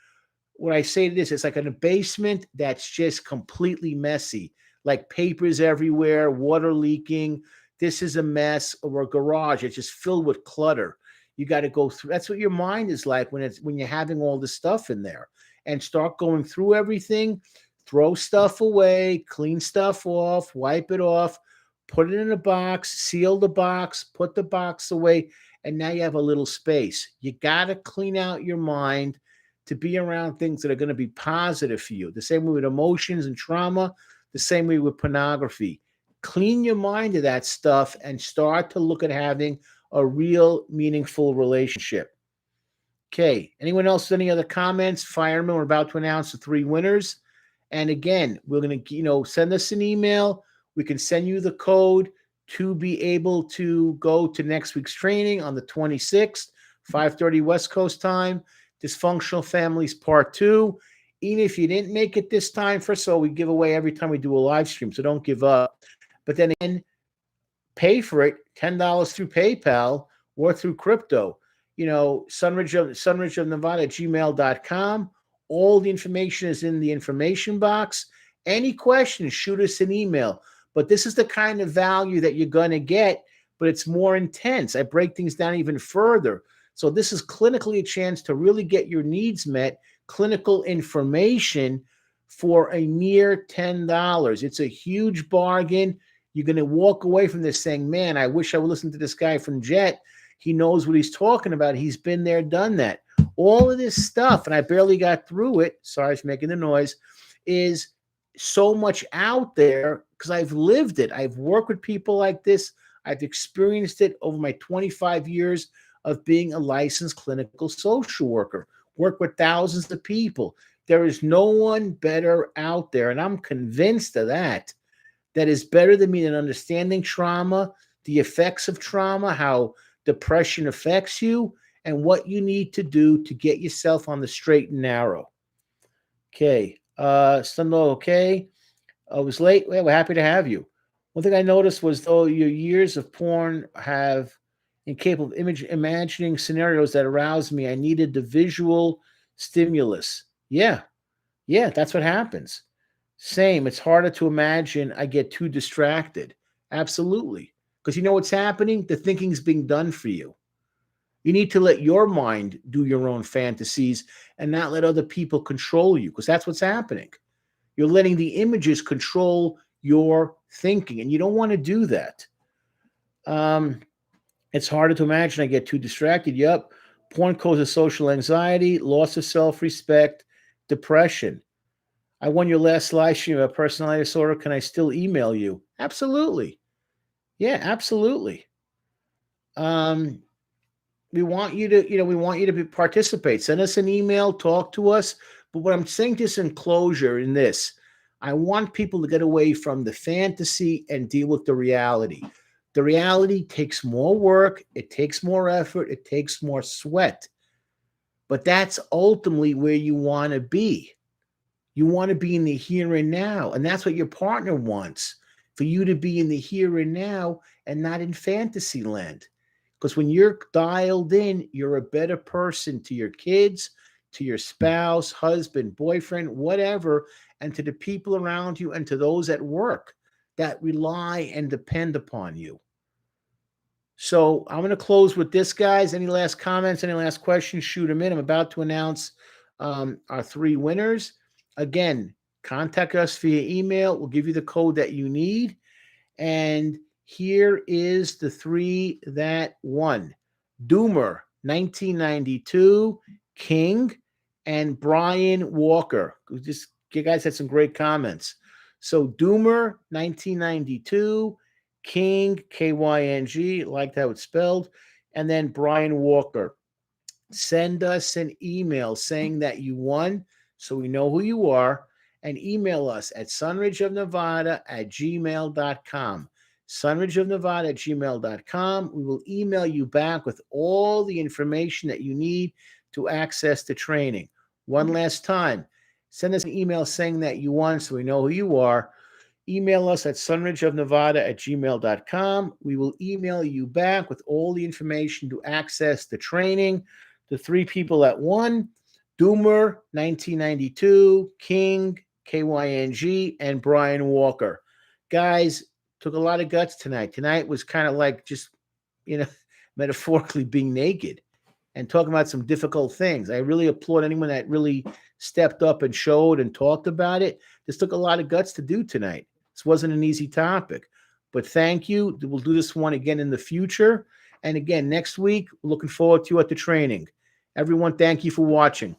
What I say to this, it's like in a basement that's just completely messy, like papers everywhere, water leaking. This is a mess, or a garage. It's just filled with clutter. You got to go through. That's what your mind is like when you're having all this stuff in there, and start going through everything. Throw stuff away, clean stuff off, wipe it off, put it in a box, seal the box, put the box away, and now you have a little space. You got to clean out your mind to be around things that are going to be positive for you. The same way with emotions and trauma, the same way with pornography. Clean your mind of that stuff and start to look at having a real meaningful relationship. Okay. Anyone else with any other comments? Fireman, we're about to announce the 3 winners. And again, we're going to, send us an email. We can send you the code to be able to go to next week's training on the 26th, 5:30 West Coast time. Dysfunctional Families Part 2. Even if you didn't make it this time, first of all, we give away every time we do a live stream, so don't give up. But then again, pay for it, $10 through PayPal or through crypto. Sunridge of Nevada, gmail.com. All the information is in the information box. Any questions, shoot us an email. But this is the kind of value that you're going to get, but it's more intense. I break things down even further. So this is clinically a chance to really get your needs met, clinical information for a mere $10. It's a huge bargain. You're going to walk away from this saying, man, I wish I would listen to this guy from Jet. He knows what he's talking about. He's been there, done that. All of this stuff, and I barely got through it, sorry for making the noise, is so much out there because I've lived it. I've worked with people like this. I've experienced it over my 25 years of being a licensed clinical social worker, work with thousands of people. There is no one better out there, and I'm convinced of that is better than me in understanding trauma, the effects of trauma, how depression affects you, and what you need to do to get yourself on the straight and narrow. Okay. Stunlo, okay. I was late. Well, we're happy to have you. One thing I noticed was, though, your years of porn have incapable of imagining scenarios that aroused me. I needed the visual stimulus. Yeah, that's what happens. Same. It's harder to imagine. I get too distracted. Absolutely. Because you know what's happening? The thinking's being done for you. You need to let your mind do your own fantasies and not let other people control you, because that's what's happening. You're letting the images control your thinking, and you don't want to do that. It's harder to imagine. I get too distracted. Yep. Porn causes social anxiety, loss of self-respect, depression. I won your last live stream about personality disorder. Can I still email you? Absolutely. Yeah, absolutely. We want you to participate. Send us an email, talk to us. But what I'm saying just in closure in this, I want people to get away from the fantasy and deal with the reality. The reality takes more work. It takes more effort. It takes more sweat. But that's ultimately where you want to be. You want to be in the here and now. And that's what your partner wants, for you to be in the here and now and not in fantasy land. Because when you're dialed in, you're a better person to your kids, to your spouse, husband, boyfriend, whatever, and to the people around you and to those at work that rely and depend upon you. So I'm going to close with this, guys. Any last comments, any last questions, shoot them in. I'm about to announce our 3 winners. Again, contact us via email. We'll give you the code that you need. And here is the 3 that won. Doomer, 1992, King, and Brian Walker. You guys had some great comments. So Doomer, 1992, King, K-Y-N-G, liked how it's spelled, and then Brian Walker. Send us an email saying that you won so we know who you are, and email us at sunridgeofnevada@gmail.com. sunridgeofnevada@gmail.com. We will email you back with all the information that you need to access the training. One last time, send us an email saying that you won so we know who you are. Email us at sunridgeofnevada@gmail.com. We will email you back with all the information to access the training. The 3 people that won: Doomer, 1992, King, KYNG, and Brian Walker. Guys, took a lot of guts tonight. Tonight was kind of like just, metaphorically being naked and talking about some difficult things. I really applaud anyone that really stepped up and showed and talked about it. This took a lot of guts to do tonight. This wasn't an easy topic, but thank you. We'll do this one again in the future. And again, next week, looking forward to you at the training. Everyone, thank you for watching.